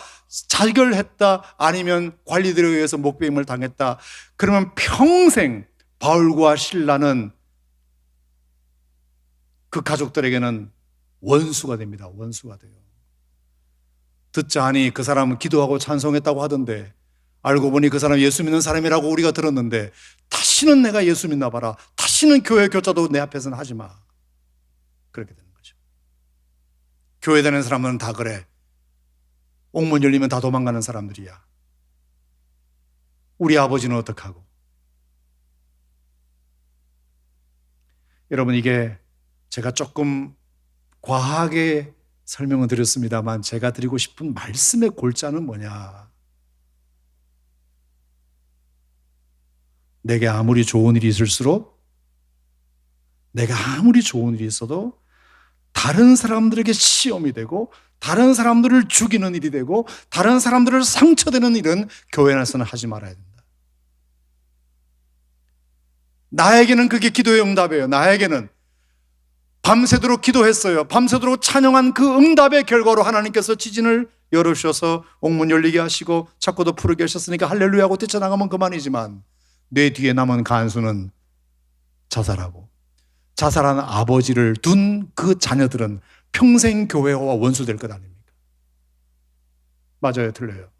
자결했다, 아니면 관리들에 의해서 목배임을 당했다, 그러면 평생 바울과 실라는 그 가족들에게는 원수가 됩니다. 원수가 돼요. 듣자 하니 그 사람은 기도하고 찬송했다고 하던데, 알고 보니 그 사람 예수 믿는 사람이라고 우리가 들었는데, 다시는 내가 예수 믿나 봐라, 다시는 교회 교자도 내 앞에서는 하지 마, 그렇게 되는 거죠. 교회 다니는 사람은 다 그래. 옥문 열리면 다 도망가는 사람들이야. 우리 아버지는 어떡하고? 여러분, 이게 제가 조금 과하게 설명을 드렸습니다만, 제가 드리고 싶은 말씀의 골자는 뭐냐? 내게 아무리 좋은 일이 있을수록, 내가 아무리 좋은 일이 있어도 다른 사람들에게 시험이 되고, 다른 사람들을 죽이는 일이 되고, 다른 사람들을 상처되는 일은 교회 안에서는 하지 말아야 된다. 나에게는 그게 기도의 응답이에요. 나에게는 밤새도록 기도했어요. 밤새도록 찬양한 그 응답의 결과로 하나님께서 지진을 열어주셔서 옥문 열리게 하시고 창고도 푸르게 하셨으니까 할렐루야 하고 뛰쳐나가면 그만이지만, 내 뒤에 남은 간수는 자살하고, 자살한 아버지를 둔 그 자녀들은 평생 교회와 원수될 것 아닙니까? 맞아요, 틀려요?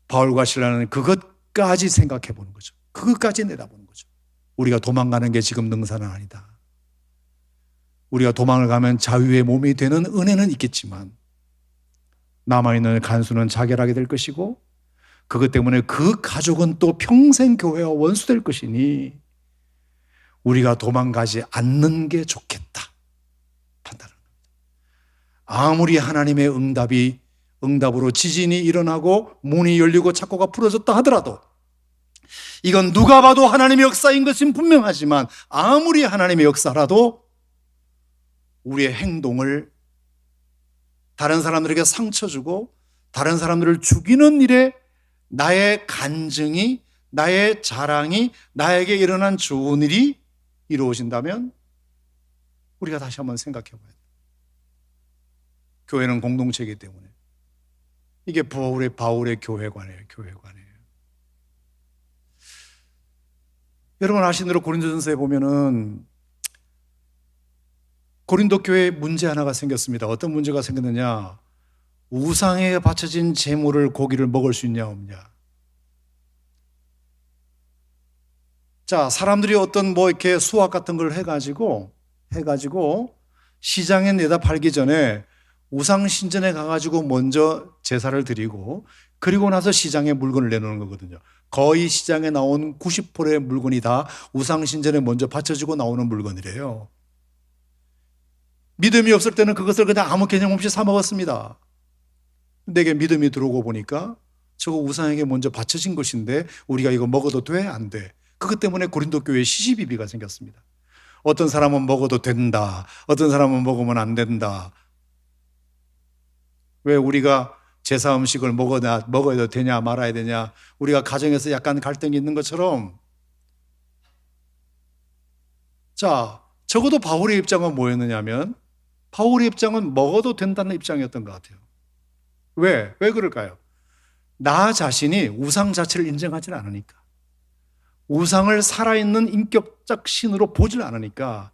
바울과 실라는 그것까지 생각해 보는 거죠. 그것까지 내다보는 거죠. 우리가 도망가는 게 지금 능사는 아니다. 우리가 도망을 가면 자유의 몸이 되는 은혜는 있겠지만, 남아있는 간수는 자결하게 될 것이고, 그것 때문에 그 가족은 또 평생 교회와 원수될 것이니 우리가 도망가지 않는 게 좋겠다 판단합니다. 아무리 하나님의 응답으로 지진이 일어나고 문이 열리고 창고가 풀어졌다 하더라도, 이건 누가 봐도 하나님의 역사인 것은 분명하지만, 아무리 하나님의 역사라도 우리의 행동을 다른 사람들에게 상처 주고 다른 사람들을 죽이는 일에 나의 간증이, 나의 자랑이, 나에게 일어난 좋은 일이 이루어진다면 우리가 다시 한번 생각해 봐야 돼요. 교회는 공동체이기 때문에. 이게 바울의 교회관이에요. 교회관이에요. 여러분 아시는 대로 고린도전서에 보면은 고린도 교회에 문제 하나가 생겼습니다. 어떤 문제가 생겼느냐? 우상에 바쳐진 제물을, 고기를 먹을 수 있냐 없냐. 자, 사람들이 어떤 이렇게 수확 같은 걸 해가지고 시장에 내다 팔기 전에 우상 신전에 가가지고 먼저 제사를 드리고, 그리고 나서 시장에 물건을 내놓는 거거든요. 거의 시장에 나온 90%의 물건이 다 우상 신전에 먼저 바쳐지고 나오는 물건이래요. 믿음이 없을 때는 그것을 그냥 아무 개념 없이 사 먹었습니다. 내게 믿음이 들어오고 보니까 저거 우상에게 먼저 바쳐진 것인데 우리가 이거 먹어도 돼? 안 돼? 그것 때문에 고린도 교회에 시시비비가 생겼습니다. 어떤 사람은 먹어도 된다, 어떤 사람은 먹으면 안 된다. 왜 우리가 제사 음식을 먹어야 되냐 말아야 되냐, 우리가 가정에서 약간 갈등이 있는 것처럼, 자, 적어도 바울의 입장은 뭐였느냐면, 바울의 입장은 먹어도 된다는 입장이었던 것 같아요. 왜 그럴까요? 나 자신이 우상 자체를 인정하지 않으니까, 우상을 살아있는 인격적 신으로 보질 않으니까.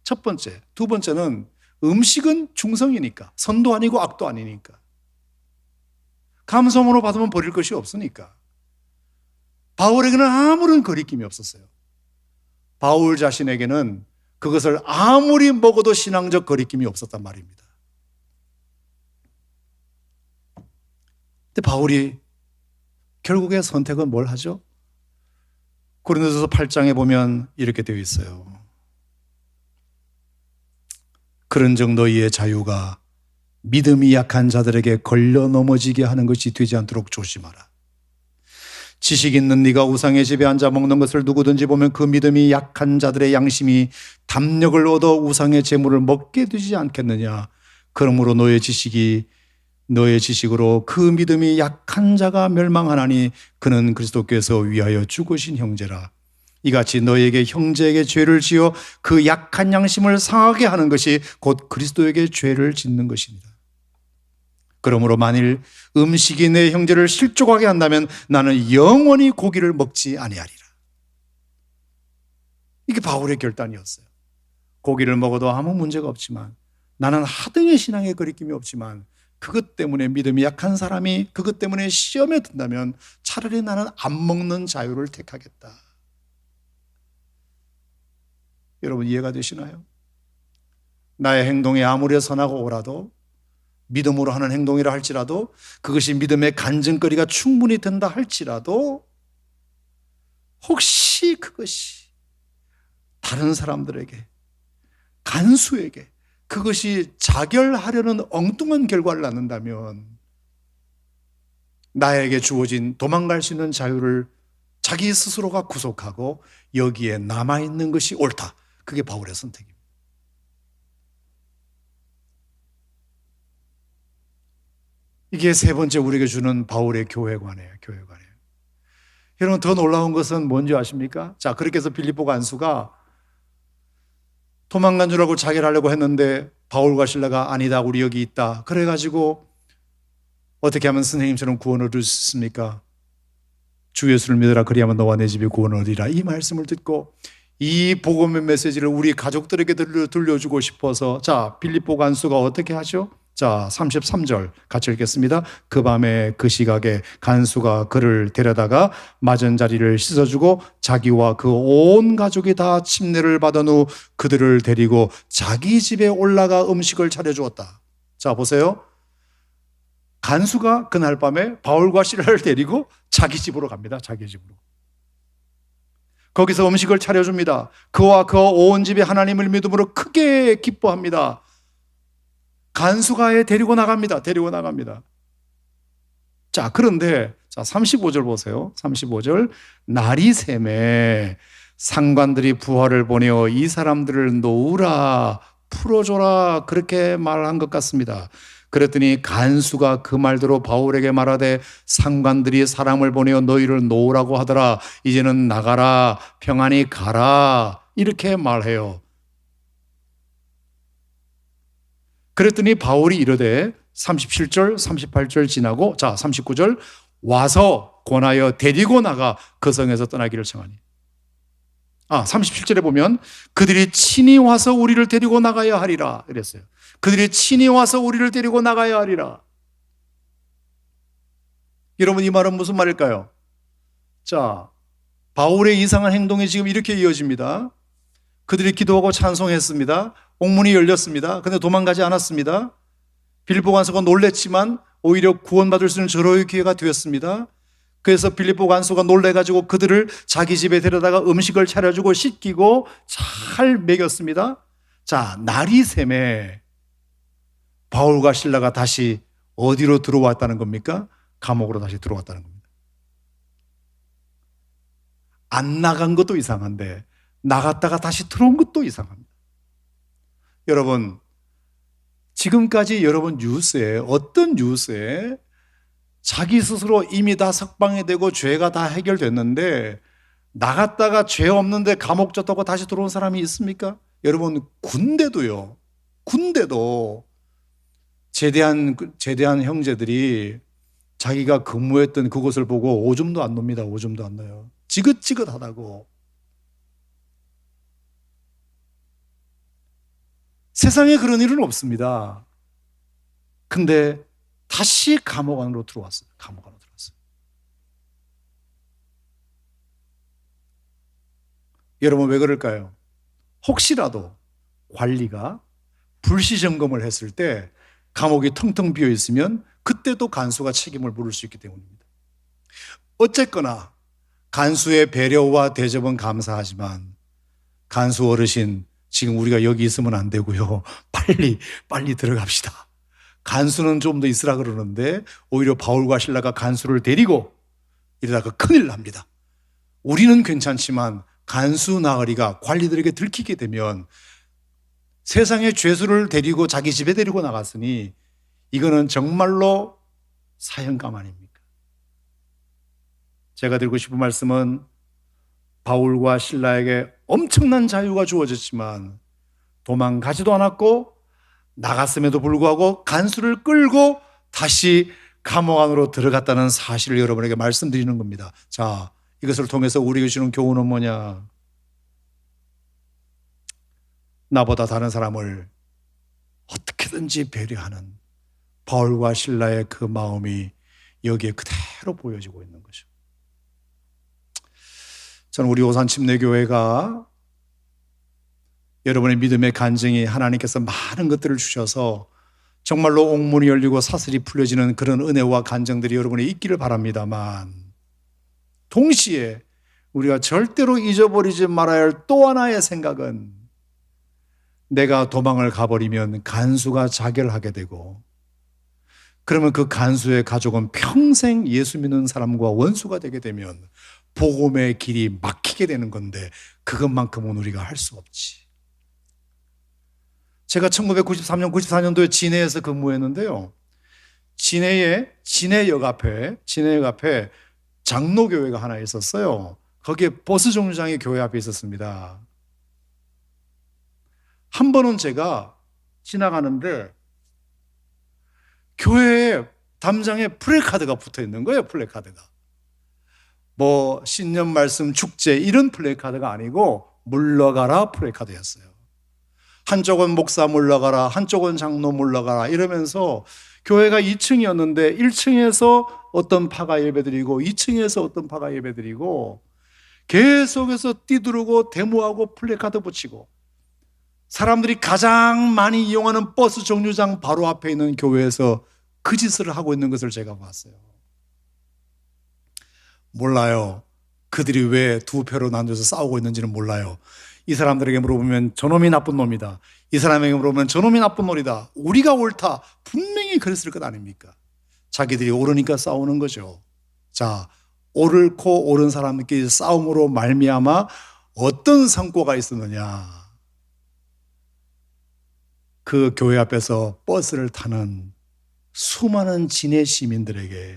첫 번째. 두 번째는 음식은 중성이니까, 선도 아니고 악도 아니니까. 감성으로 받으면 버릴 것이 없으니까. 바울에게는 아무런 거리낌이 없었어요. 바울 자신에게는 그것을 아무리 먹어도 신앙적 거리낌이 없었단 말입니다. 근데 바울이 결국에 선택은 뭘 하죠? 고린도전서 8장에 보면 이렇게 되어 있어요. 그런 정도의 자유가 믿음이 약한 자들에게 걸려 넘어지게 하는 것이 되지 않도록 조심하라. 지식 있는 네가 우상의 집에 앉아 먹는 것을 누구든지 보면 그 믿음이 약한 자들의 양심이 담력을 얻어 우상의 재물을 먹게 되지 않겠느냐. 그러므로 너의 지식으로 그 믿음이 약한 자가 멸망하나니 그는 그리스도께서 위하여 죽으신 형제라. 이같이 너에게 형제에게 죄를 지어 그 약한 양심을 상하게 하는 것이 곧 그리스도에게 죄를 짓는 것입니다. 그러므로 만일 음식이 내 형제를 실족하게 한다면 나는 영원히 고기를 먹지 아니하리라. 이게 바울의 결단이었어요. 고기를 먹어도 아무 문제가 없지만, 나는 하등의 신앙에 거리낌이 없지만 그것 때문에 믿음이 약한 사람이 그것 때문에 시험에 든다면 차라리 나는 안 먹는 자유를 택하겠다. 여러분 이해가 되시나요? 나의 행동이 아무리 선하고 오라도, 믿음으로 하는 행동이라 할지라도, 그것이 믿음의 간증거리가 충분히 된다 할지라도, 혹시 그것이 다른 사람들에게, 간수에게 그것이 자결하려는 엉뚱한 결과를 낳는다면 나에게 주어진 도망갈 수 있는 자유를 자기 스스로가 구속하고 여기에 남아있는 것이 옳다. 그게 바울의 선택입니다. 이게 세 번째 우리에게 주는 바울의 교회관이에요. 교회관이에요. 여러분 더 놀라운 것은 뭔지 아십니까? 자, 그렇게 해서 빌립보 간수가 도망간 줄 알고 자결하려고 했는데 바울과 실라가 아니다, 우리 여기 있다. 그래가지고 어떻게 하면 선생님처럼 구원을 얻을 수 있습니까? 주 예수를 믿어라, 그리하면 너와 내 집이 구원을 얻으리라. 이 말씀을 듣고 이 복음의 메시지를 우리 가족들에게 들려주고 싶어서, 자, 빌립보 간수가 어떻게 하죠? 자, 33절 같이 읽겠습니다. 그 밤에 그 시각에 간수가 그를 데려다가 맞은 자리를 씻어주고 자기와 그 온 가족이 다 침례를 받은 후 그들을 데리고 자기 집에 올라가 음식을 차려주었다. 자, 보세요. 간수가 그날 밤에 바울과 실라를 데리고 자기 집으로 갑니다. 자기 집으로. 거기서 음식을 차려줍니다. 그와 그 온 집이 하나님을 믿음으로 크게 기뻐합니다. 간수가 아예 데리고 나갑니다. 데리고 나갑니다. 자, 그런데 자, 35절 보세요. 35절. 날이 새매 상관들이 부하를 보내어 이 사람들을 놓으라, 풀어줘라, 그렇게 말한 것 같습니다. 그랬더니 간수가 그 말대로 바울에게 말하되 상관들이 사람을 보내어 너희를 놓으라고 하더라. 이제는 나가라, 평안히 가라, 이렇게 말해요. 그랬더니 바울이 이르되 37절, 38절 지나고, 자, 39절, 와서 권하여 데리고 나가 그 성에서 떠나기를 청하니. 37절에 보면 그들이 친히 와서 우리를 데리고 나가야 하리라 이랬어요. 그들이 친히 와서 우리를 데리고 나가야 하리라. 여러분 이 말은 무슨 말일까요? 자, 바울의 이상한 행동이 지금 이렇게 이어집니다. 그들이 기도하고 찬송했습니다. 옥문이 열렸습니다. 근데 도망가지 않았습니다. 빌립보 간수가 놀랬지만 오히려 구원받을 수 있는 절호의 기회가 되었습니다. 그래서 빌립보 간수가 놀래가지고 그들을 자기 집에 데려다가 음식을 차려주고 씻기고 잘 먹였습니다. 자, 날이 새매 바울과 실라가 다시 어디로 들어왔다는 겁니까? 감옥으로 다시 들어왔다는 겁니다. 안 나간 것도 이상한데 나갔다가 다시 들어온 것도 이상합니다. 여러분, 지금까지 여러분 뉴스에, 어떤 뉴스에 자기 스스로 이미 다 석방이 되고 죄가 다 해결됐는데 나갔다가 죄 없는데 감옥 졌다고 다시 들어온 사람이 있습니까? 여러분, 군대도요. 군대도 제대한 형제들이 자기가 근무했던 그곳을 보고 오줌도 안 놉니다. 오줌도 안 나요. 지긋지긋하다고. 세상에 그런 일은 없습니다. 근데 다시 감옥 안으로 들어왔어요. 감옥 안으로 들어왔어요. 여러분 왜 그럴까요? 혹시라도 관리가 불시 점검을 했을 때 감옥이 텅텅 비어 있으면 그때도 간수가 책임을 물을 수 있기 때문입니다. 어쨌거나 간수의 배려와 대접은 감사하지만 간수 어르신, 지금 우리가 여기 있으면 안 되고요. 빨리 들어갑시다. 간수는 좀 더 있으라 그러는데 오히려 바울과 실라가 간수를 데리고 이러다가 큰일 납니다. 우리는 괜찮지만 간수 나으리가 관리들에게 들키게 되면 세상의 죄수를 데리고 자기 집에 데리고 나갔으니 이거는 정말로 사형감 아닙니까? 제가 드리고 싶은 말씀은 바울과 실라에게 엄청난 자유가 주어졌지만 도망가지도 않았고 나갔음에도 불구하고 간수를 끌고 다시 감옥 안으로 들어갔다는 사실을 여러분에게 말씀드리는 겁니다. 자, 이것을 통해서 우리에게 주는 교훈은 뭐냐? 나보다 다른 사람을 어떻게든지 배려하는 바울과 실라의 그 마음이 여기에 그대로 보여지고 있는 거죠. 저는 우리 오산침례교회가 여러분의 믿음의 간증이 하나님께서 많은 것들을 주셔서 정말로 옥문이 열리고 사슬이 풀려지는 그런 은혜와 간증들이 여러분에 있기를 바랍니다만 동시에 우리가 절대로 잊어버리지 말아야 할 또 하나의 생각은 내가 도망을 가버리면 간수가 자결하게 되고 그러면 그 간수의 가족은 평생 예수 믿는 사람과 원수가 되게 되면 복음의 길이 막히게 되는 건데 그것만큼은 우리가 할 수 없지. 제가 1993년, 94년도에 진해에서 근무했는데요. 진해역 앞에 장로교회가 하나 있었어요. 거기에 버스 정류장이 교회 앞에 있었습니다. 한 번은 제가 지나가는데 교회에 담장에 플래카드가 붙어 있는 거예요, 플래카드가. 뭐 신년 말씀 축제 이런 플래카드가 아니고 물러가라 플래카드였어요. 한쪽은 목사 물러가라, 한쪽은 장로 물러가라 이러면서 교회가 2층이었는데 1층에서 어떤 파가 예배드리고 2층에서 어떤 파가 예배드리고 계속해서 뛰두르고 데모하고 플래카드 붙이고 사람들이 가장 많이 이용하는 버스 정류장 바로 앞에 있는 교회에서 그 짓을 하고 있는 것을 제가 봤어요. 몰라요. 그들이 왜 두 표로 나눠서 싸우고 있는지는 몰라요. 이 사람들에게 물어보면 저놈이 나쁜 놈이다. 이 사람에게 물어보면 저놈이 나쁜 놈이다. 우리가 옳다. 분명히 그랬을 것 아닙니까? 자기들이 옳으니까 싸우는 거죠. 자, 옳고 옳은 사람들끼리 싸움으로 말미암아 어떤 성과가 있었느냐. 그 교회 앞에서 버스를 타는 수많은 진해 시민들에게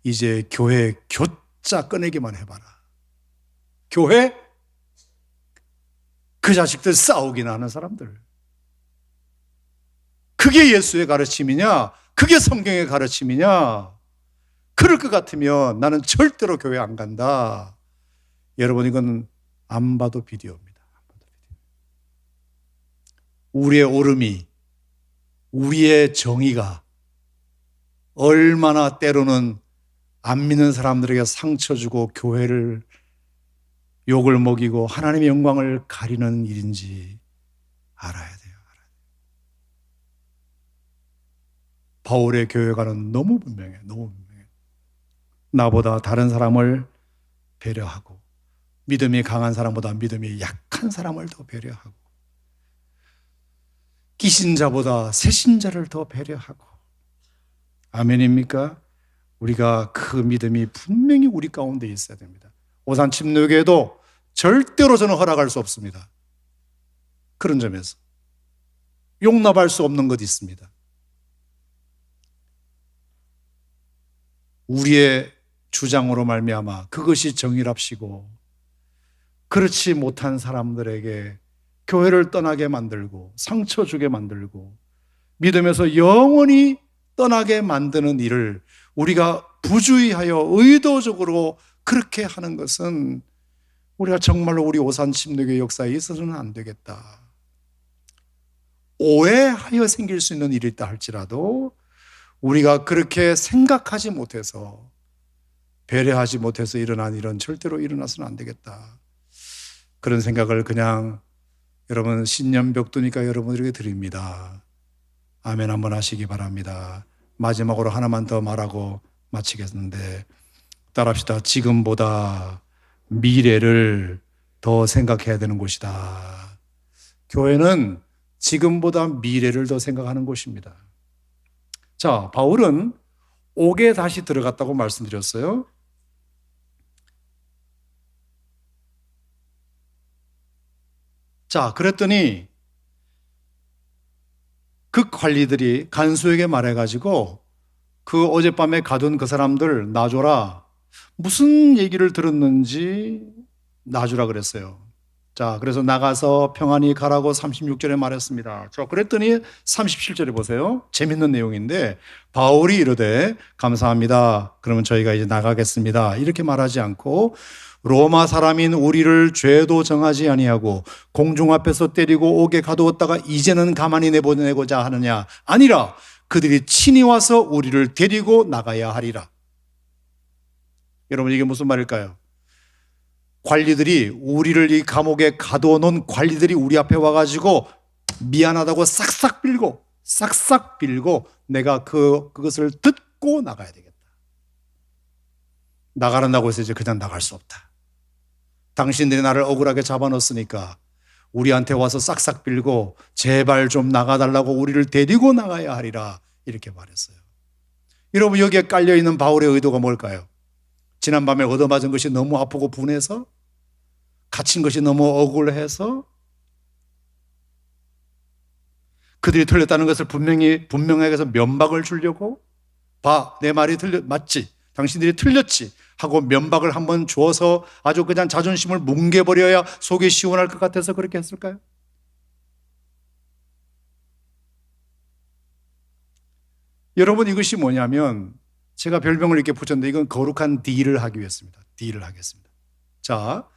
이제 교회 교자 꺼내기만 해봐라. 교회? 그 자식들 싸우기나 하는 사람들. 그게 예수의 가르침이냐? 그게 성경의 가르침이냐? 그럴 것 같으면 나는 절대로 교회 안 간다. 여러분, 이건 안 봐도 비디오입니다. 우리의 옳음이, 우리의 정의가 얼마나 때로는 안 믿는 사람들에게 상처 주고 교회를 욕을 먹이고 하나님의 영광을 가리는 일인지 알아야 돼요. 바울의 교회관은 너무 분명해요. 너무 분명해요. 나보다 다른 사람을 배려하고 믿음이 강한 사람보다 믿음이 약한 사람을 더 배려하고 기신자보다 새신자를 더 배려하고 아멘입니까? 우리가 그 믿음이 분명히 우리 가운데 있어야 됩니다. 오산침례교회도 절대로 저는 허락할 수 없습니다. 그런 점에서 용납할 수 없는 것이 있습니다. 우리의 주장으로 말미암아 그것이 정의랍시고 그렇지 못한 사람들에게 교회를 떠나게 만들고 상처 주게 만들고 믿음에서 영원히 떠나게 만드는 일을 우리가 부주의하여 의도적으로 그렇게 하는 것은 우리가 정말로 우리 오산침례교회 역사에 있어서는 안 되겠다. 오해하여 생길 수 있는 일이 있다 할지라도 우리가 그렇게 생각하지 못해서 배려하지 못해서 일어난 일은 절대로 일어나서는 안 되겠다. 그런 생각을 그냥 여러분 신년벽두니까 여러분들에게 드립니다. 아멘 한번 하시기 바랍니다. 마지막으로 하나만 더 말하고 마치겠는데 따라합시다. 지금보다 미래를 더 생각해야 되는 곳이다. 교회는 지금보다 미래를 더 생각하는 곳입니다. 자, 바울은 옥에 다시 들어갔다고 말씀드렸어요. 자, 그랬더니 그 관리들이 간수에게 말해가지고 그 어젯밤에 가둔 그 사람들 놔줘라. 무슨 얘기를 들었는지 놔주라 그랬어요. 자, 그래서 나가서 평안히 가라고 36절에 말했습니다. 자, 그랬더니 37절에 보세요. 재밌는 내용인데 바울이 이르되 감사합니다. 그러면 저희가 이제 나가겠습니다. 이렇게 말하지 않고 로마 사람인 우리를 죄도 정하지 아니하고 공중 앞에서 때리고 옥에 가두었다가 이제는 가만히 내보내고자 하느냐? 아니라 그들이 친히 와서 우리를 데리고 나가야 하리라. 여러분, 이게 무슨 말일까요? 관리들이 우리를 이 감옥에 가두어 놓은 관리들이 우리 앞에 와가지고 미안하다고 싹싹 빌고 내가 그것을 듣고 나가야 되겠다. 나가란다고 해서 이제 그냥 나갈 수 없다. 당신들이 나를 억울하게 잡아넣었으니까 우리한테 와서 싹싹 빌고 제발 좀 나가달라고 우리를 데리고 나가야 하리라. 이렇게 말했어요. 여러분, 여기에 깔려있는 바울의 의도가 뭘까요? 지난밤에 얻어맞은 것이 너무 아프고 분해서, 갇힌 것이 너무 억울해서, 그들이 틀렸다는 것을 분명하게 해서 면박을 주려고, 봐, 내 말이 맞지? 당신들이 틀렸지? 하고 면박을 한번 주어서 아주 그냥 자존심을 뭉개버려야 속이 시원할 것 같아서 그렇게 했을까요? 여러분, 이것이 뭐냐면 제가 별명을 이렇게 붙였는데 이건 거룩한 딜을 하기 위해서입니다. 딜을 하겠습니다. 자,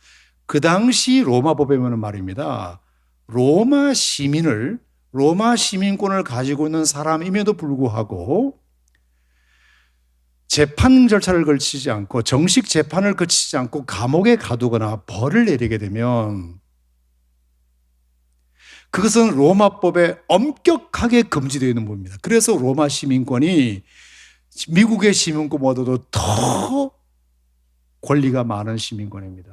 그 당시 로마법에 보면 말입니다. 로마 시민권을 가지고 있는 사람임에도 불구하고 재판 절차를 거치지 않고 정식 재판을 거치지 않고 감옥에 가두거나 벌을 내리게 되면 그것은 로마법에 엄격하게 금지되어 있는 법입니다. 그래서 로마 시민권이 미국의 시민권보다도 더 권리가 많은 시민권입니다.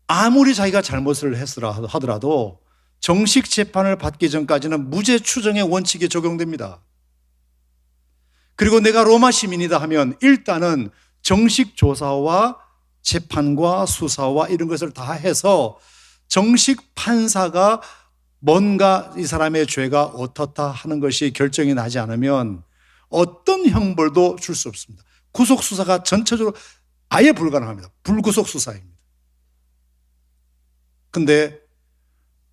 아무리 자기가 잘못을 하더라도 정식 재판을 받기 전까지는 무죄 추정의 원칙이 적용됩니다. 그리고 내가 로마 시민이다 하면 일단은 정식 조사와 재판과 수사와 이런 것을 다 해서 정식 판사가 뭔가 이 사람의 죄가 어떻다 하는 것이 결정이 나지 않으면 어떤 형벌도 줄 수 없습니다. 구속수사가 전체적으로 아예 불가능합니다. 불구속 수사입니다. 근데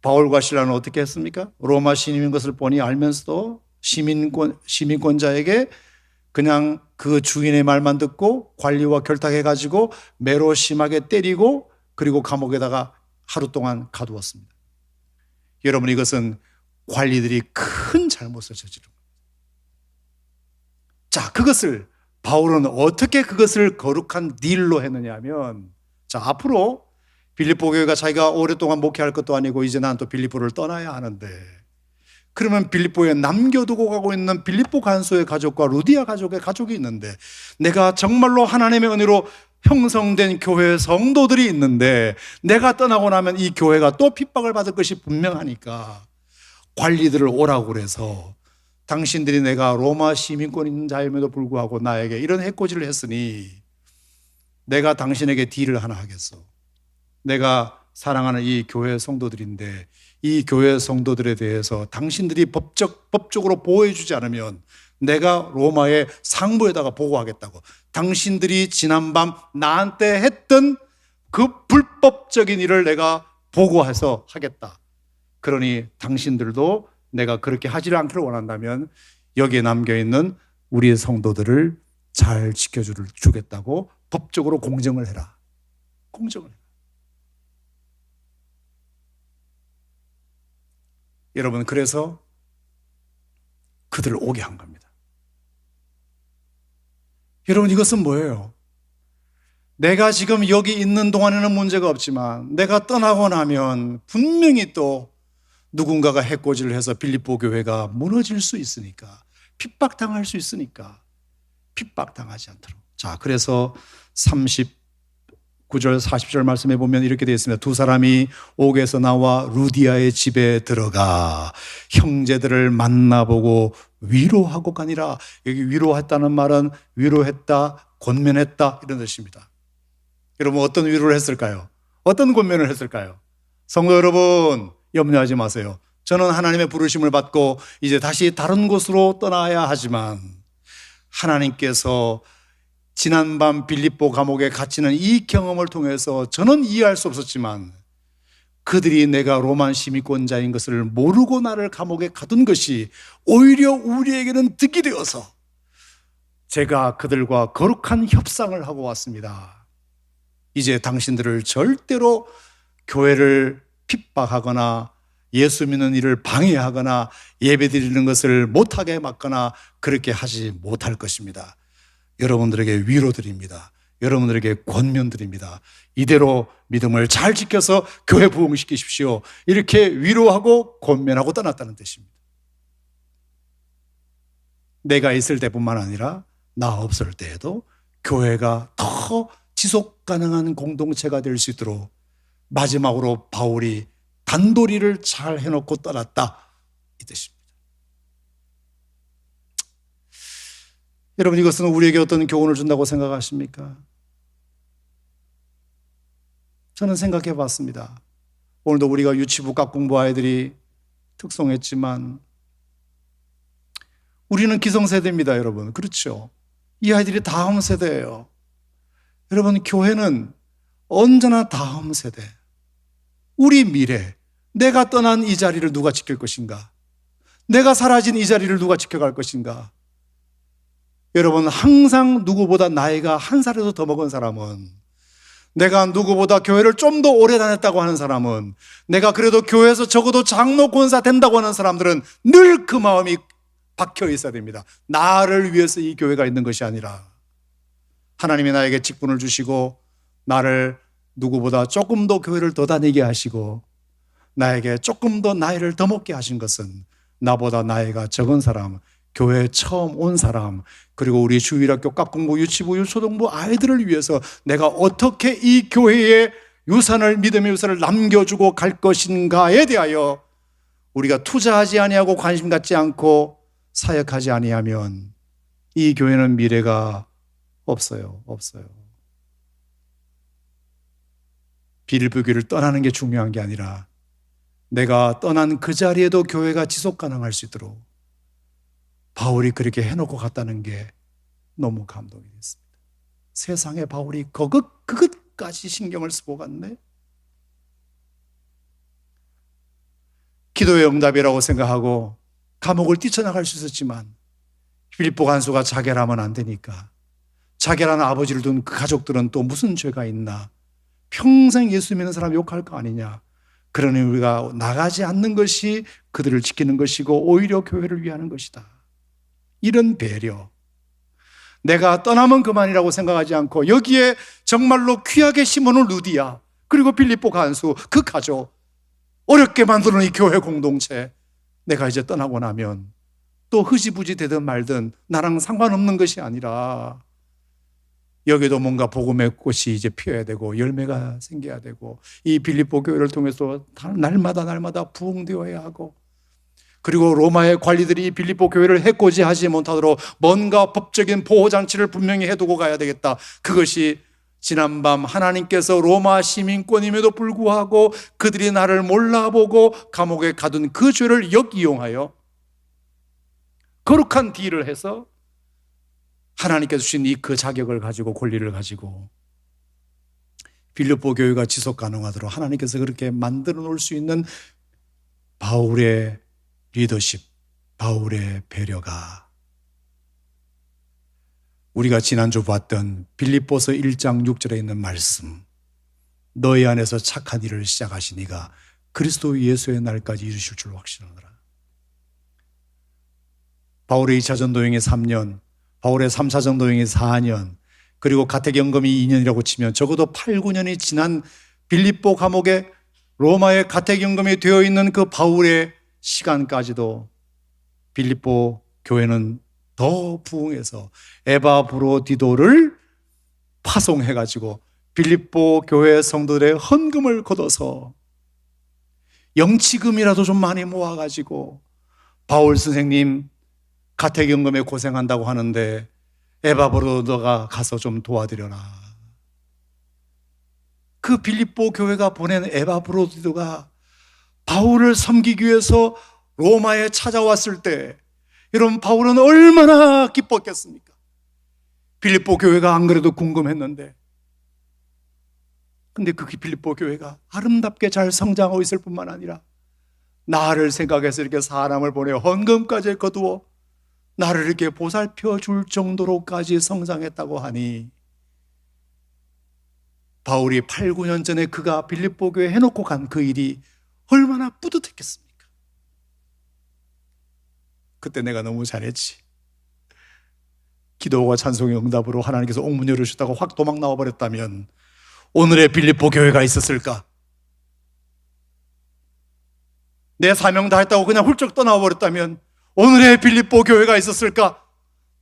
바울과 실라는 어떻게 했습니까? 로마 시민인 것을 뻔히 알면서도 시민권자에게 그냥 그 주인의 말만 듣고 관리와 결탁해가지고 매로 심하게 때리고 그리고 감옥에다가 하루 동안 가두었습니다. 여러분, 이것은 관리들이 큰 잘못을 저지른 겁니다. 자, 그것을 바울은 어떻게 그것을 거룩한 딜로 했느냐 하면, 자, 앞으로 빌립보 교회가 자기가 오랫동안 목회할 것도 아니고 이제 난 또 빌립보를 떠나야 하는데, 그러면 빌립보에 남겨두고 가고 있는 빌립보 간수의 가족과 루디아 가족의 가족이 있는데, 내가 정말로 하나님의 은혜로 형성된 교회의 성도들이 있는데 내가 떠나고 나면 이 교회가 또 핍박을 받을 것이 분명하니까 관리들을 오라고 그래서 당신들이 내가 로마 시민권 있는 자임에도 불구하고 나에게 이런 해코지를 했으니 내가 당신에게 딜을 하나 하겠어. 내가 사랑하는 이 교회 성도들인데 이 교회 성도들에 대해서 당신들이 법적으로 보호해주지 않으면 내가 로마의 상부에다가 보고하겠다고. 당신들이 지난밤 나한테 했던 그 불법적인 일을 내가 보고해서 하겠다. 그러니 당신들도 내가 그렇게 하지를 않기를 원한다면 여기에 남겨있는 우리의 성도들을 잘 지켜주겠다고 법적으로 공정을 해라. 공정을 해라. 여러분, 그래서 그들을 오게 한 겁니다. 여러분, 이것은 뭐예요? 내가 지금 여기 있는 동안에는 문제가 없지만 내가 떠나고 나면 분명히 또 누군가가 해코지를 해서 빌립보 교회가 무너질 수 있으니까, 핍박당할 수 있으니까 핍박당하지 않도록. 자, 그래서 39절 40절 말씀에 보면 이렇게 되어 있습니다. 두 사람이 옥에서 나와 루디아의 집에 들어가 형제들을 만나보고 위로하고 가니라. 여기 위로했다는 말은 위로했다, 권면했다 이런 뜻입니다. 여러분, 어떤 위로를 했을까요? 어떤 권면을 했을까요? 성도 여러분, 염려하지 마세요. 저는 하나님의 부르심을 받고 이제 다시 다른 곳으로 떠나야 하지만 하나님께서 지난밤 빌립보 감옥에 갇히는 이 경험을 통해서 저는 이해할 수 없었지만 그들이 내가 로마 시민권자인 것을 모르고 나를 감옥에 가둔 것이 오히려 우리에게는 득이 되어서 제가 그들과 거룩한 협상을 하고 왔습니다. 이제 당신들을 절대로 교회를 핍박하거나 예수 믿는 일을 방해하거나 예배드리는 것을 못하게 막거나 그렇게 하지 못할 것입니다. 여러분들에게 위로드립니다. 여러분들에게 권면드립니다. 이대로 믿음을 잘 지켜서 교회 부흥시키십시오. 이렇게 위로하고 권면하고 떠났다는 뜻입니다. 내가 있을 때뿐만 아니라 나 없을 때에도 교회가 더 지속 가능한 공동체가 될 수 있도록 마지막으로 바울이 단도리를 잘 해놓고 떠났다, 이 뜻입니다. 여러분, 이것은 우리에게 어떤 교훈을 준다고 생각하십니까? 저는 생각해 봤습니다. 오늘도 우리가 유치부 깍공부 아이들이 특송했지만 우리는 기성세대입니다, 여러분. 그렇죠? 이 아이들이 다음 세대예요. 여러분, 교회는 언제나 다음 세대, 우리 미래, 내가 떠난 이 자리를 누가 지킬 것인가? 내가 사라진 이 자리를 누가 지켜갈 것인가? 여러분, 항상 누구보다 나이가 한 살에서 더 먹은 사람은, 내가 누구보다 교회를 좀 더 오래 다녔다고 하는 사람은, 내가 그래도 교회에서 적어도 장로 권사 된다고 하는 사람들은 늘 그 마음이 박혀 있어야 됩니다. 나를 위해서 이 교회가 있는 것이 아니라 하나님이 나에게 직분을 주시고 나를 누구보다 조금 더 교회를 더 다니게 하시고 나에게 조금 더 나이를 더 먹게 하신 것은 나보다 나이가 적은 사람, 교회에 처음 온 사람, 그리고 우리 주일학교 깍공부 유치부 유초등부 아이들을 위해서 내가 어떻게 이 교회의 유산을, 믿음의 유산을 남겨주고 갈 것인가에 대하여 우리가 투자하지 아니하고 관심 갖지 않고 사역하지 아니하면 이 교회는 미래가 없어요. 빌립보 교회를 떠나는 게 중요한 게 아니라 내가 떠난 그 자리에도 교회가 지속 가능할 수 있도록 바울이 그렇게 해놓고 갔다는 게 너무 감동이 됐습니다. 세상에 바울이 그것까지 신경을 쓰고 갔네. 기도의 응답이라고 생각하고 감옥을 뛰쳐나갈 수 있었지만 빌립보 간수가 자결하면 안 되니까, 자결하는 아버지를 둔 그 가족들은 또 무슨 죄가 있나, 평생 예수 믿는 사람 욕할 거 아니냐. 그러니 우리가 나가지 않는 것이 그들을 지키는 것이고 오히려 교회를 위하는 것이다. 이런 배려, 내가 떠나면 그만이라고 생각하지 않고 여기에 정말로 귀하게 심어놓은 루디아, 그리고 빌립보 간수, 그 가족, 어렵게 만드는 이 교회 공동체, 내가 이제 떠나고 나면 또 흐지부지 되든 말든 나랑 상관없는 것이 아니라 여기도 뭔가 복음의 꽃이 이제 피어야 되고 열매가 생겨야 되고 이 빌립보 교회를 통해서 날마다 부흥되어야 하고, 그리고 로마의 관리들이 빌립보 교회를 해코지 하지 못하도록 뭔가 법적인 보호장치를 분명히 해두고 가야 되겠다. 그것이 지난밤 하나님께서 로마 시민권임에도 불구하고 그들이 나를 몰라보고 감옥에 가둔 그 죄를 역이용하여 거룩한 딜을 해서 하나님께서 주신 이 그 자격을 가지고 권리를 가지고 빌립보 교회가 지속 가능하도록 하나님께서 그렇게 만들어 놓을 수 있는 바울의 리더십, 바울의 배려가 우리가 지난주 봤던 빌립보서 1장 6절에 있는 말씀, 너희 안에서 착한 일을 시작하신 이가 그리스도 예수의 날까지 이루실 줄로 확신하노라. 바울의 2차 전도여행이 3년, 바울의 3차 전도여행이 4년, 그리고 가택연금이 2년이라고 치면 적어도 8, 9년이 지난 빌립보 감옥에 로마의 가택연금이 되어 있는 그 바울의 시간까지도 빌립보 교회는 더 부흥해서 에바브로디도를 파송해가지고 빌립보 교회 성도들의 헌금을 걷어서 영치금이라도 좀 많이 모아가지고 바울 선생님 가택연금에 고생한다고 하는데 에바브로도가 가서 좀 도와드려라. 그 빌립보 교회가 보낸 에바브로디도가 바울을 섬기기 위해서 로마에 찾아왔을 때 여러분 바울은 얼마나 기뻤겠습니까? 빌립보 교회가 안 그래도 궁금했는데, 근데 그 빌립보 교회가 아름답게 잘 성장하고 있을 뿐만 아니라 나를 생각해서 이렇게 사람을 보내 헌금까지 거두어 나를 이렇게 보살펴 줄 정도로까지 성장했다고 하니, 바울이 8, 9년 전에 그가 빌립보 교회에 해놓고 간 그 일이 얼마나 뿌듯했겠습니까? 그때 내가 너무 잘했지. 기도와 찬송의 응답으로 하나님께서 옥문 열으셨다고 확 도망 나와버렸다면 오늘의 빌립보 교회가 있었을까? 내 사명 다 했다고 그냥 훌쩍 떠나버렸다면 오늘의 빌립보 교회가 있었을까?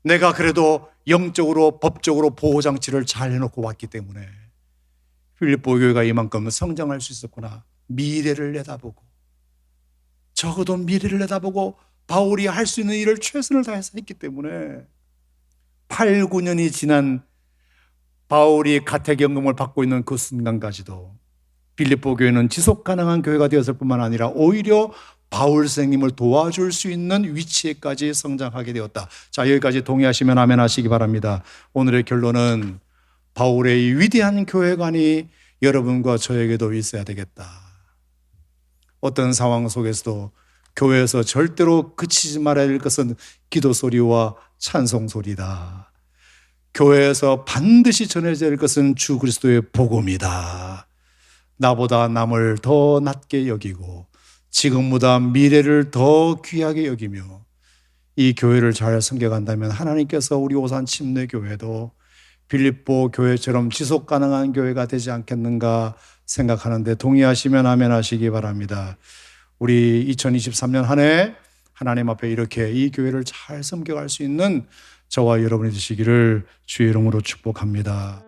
내가 그래도 영적으로 법적으로 보호장치를 잘 해놓고 왔기 때문에 빌립보 교회가 이만큼 성장할 수 있었구나. 미래를 내다보고, 적어도 미래를 내다보고 바울이 할 수 있는 일을 최선을 다해서 했기 때문에 8, 9년이 지난 바울이 가택연금을 받고 있는 그 순간까지도 빌립보 교회는 지속 가능한 교회가 되었을 뿐만 아니라 오히려 바울 선생님을 도와줄 수 있는 위치에까지 성장하게 되었다. 자, 여기까지 동의하시면 아멘 하시기 바랍니다. 오늘의 결론은 바울의 이 위대한 교회관이 여러분과 저에게도 있어야 되겠다. 어떤 상황 속에서도 교회에서 절대로 그치지 말아야 할 것은 기도 소리와 찬송 소리다. 교회에서 반드시 전해져야 할 것은 주 그리스도의 복음이다. 나보다 남을 더 낮게 여기고 지금보다 미래를 더 귀하게 여기며 이 교회를 잘 섬겨간다면 하나님께서 우리 오산 침례교회도 빌립보 교회처럼 지속 가능한 교회가 되지 않겠는가 생각하는데 동의하시면 아멘 하시기 바랍니다. 우리 2023년 한 해 하나님 앞에 이렇게 이 교회를 잘 섬겨갈 수 있는 저와 여러분이 되시기를 주의 이름으로 축복합니다.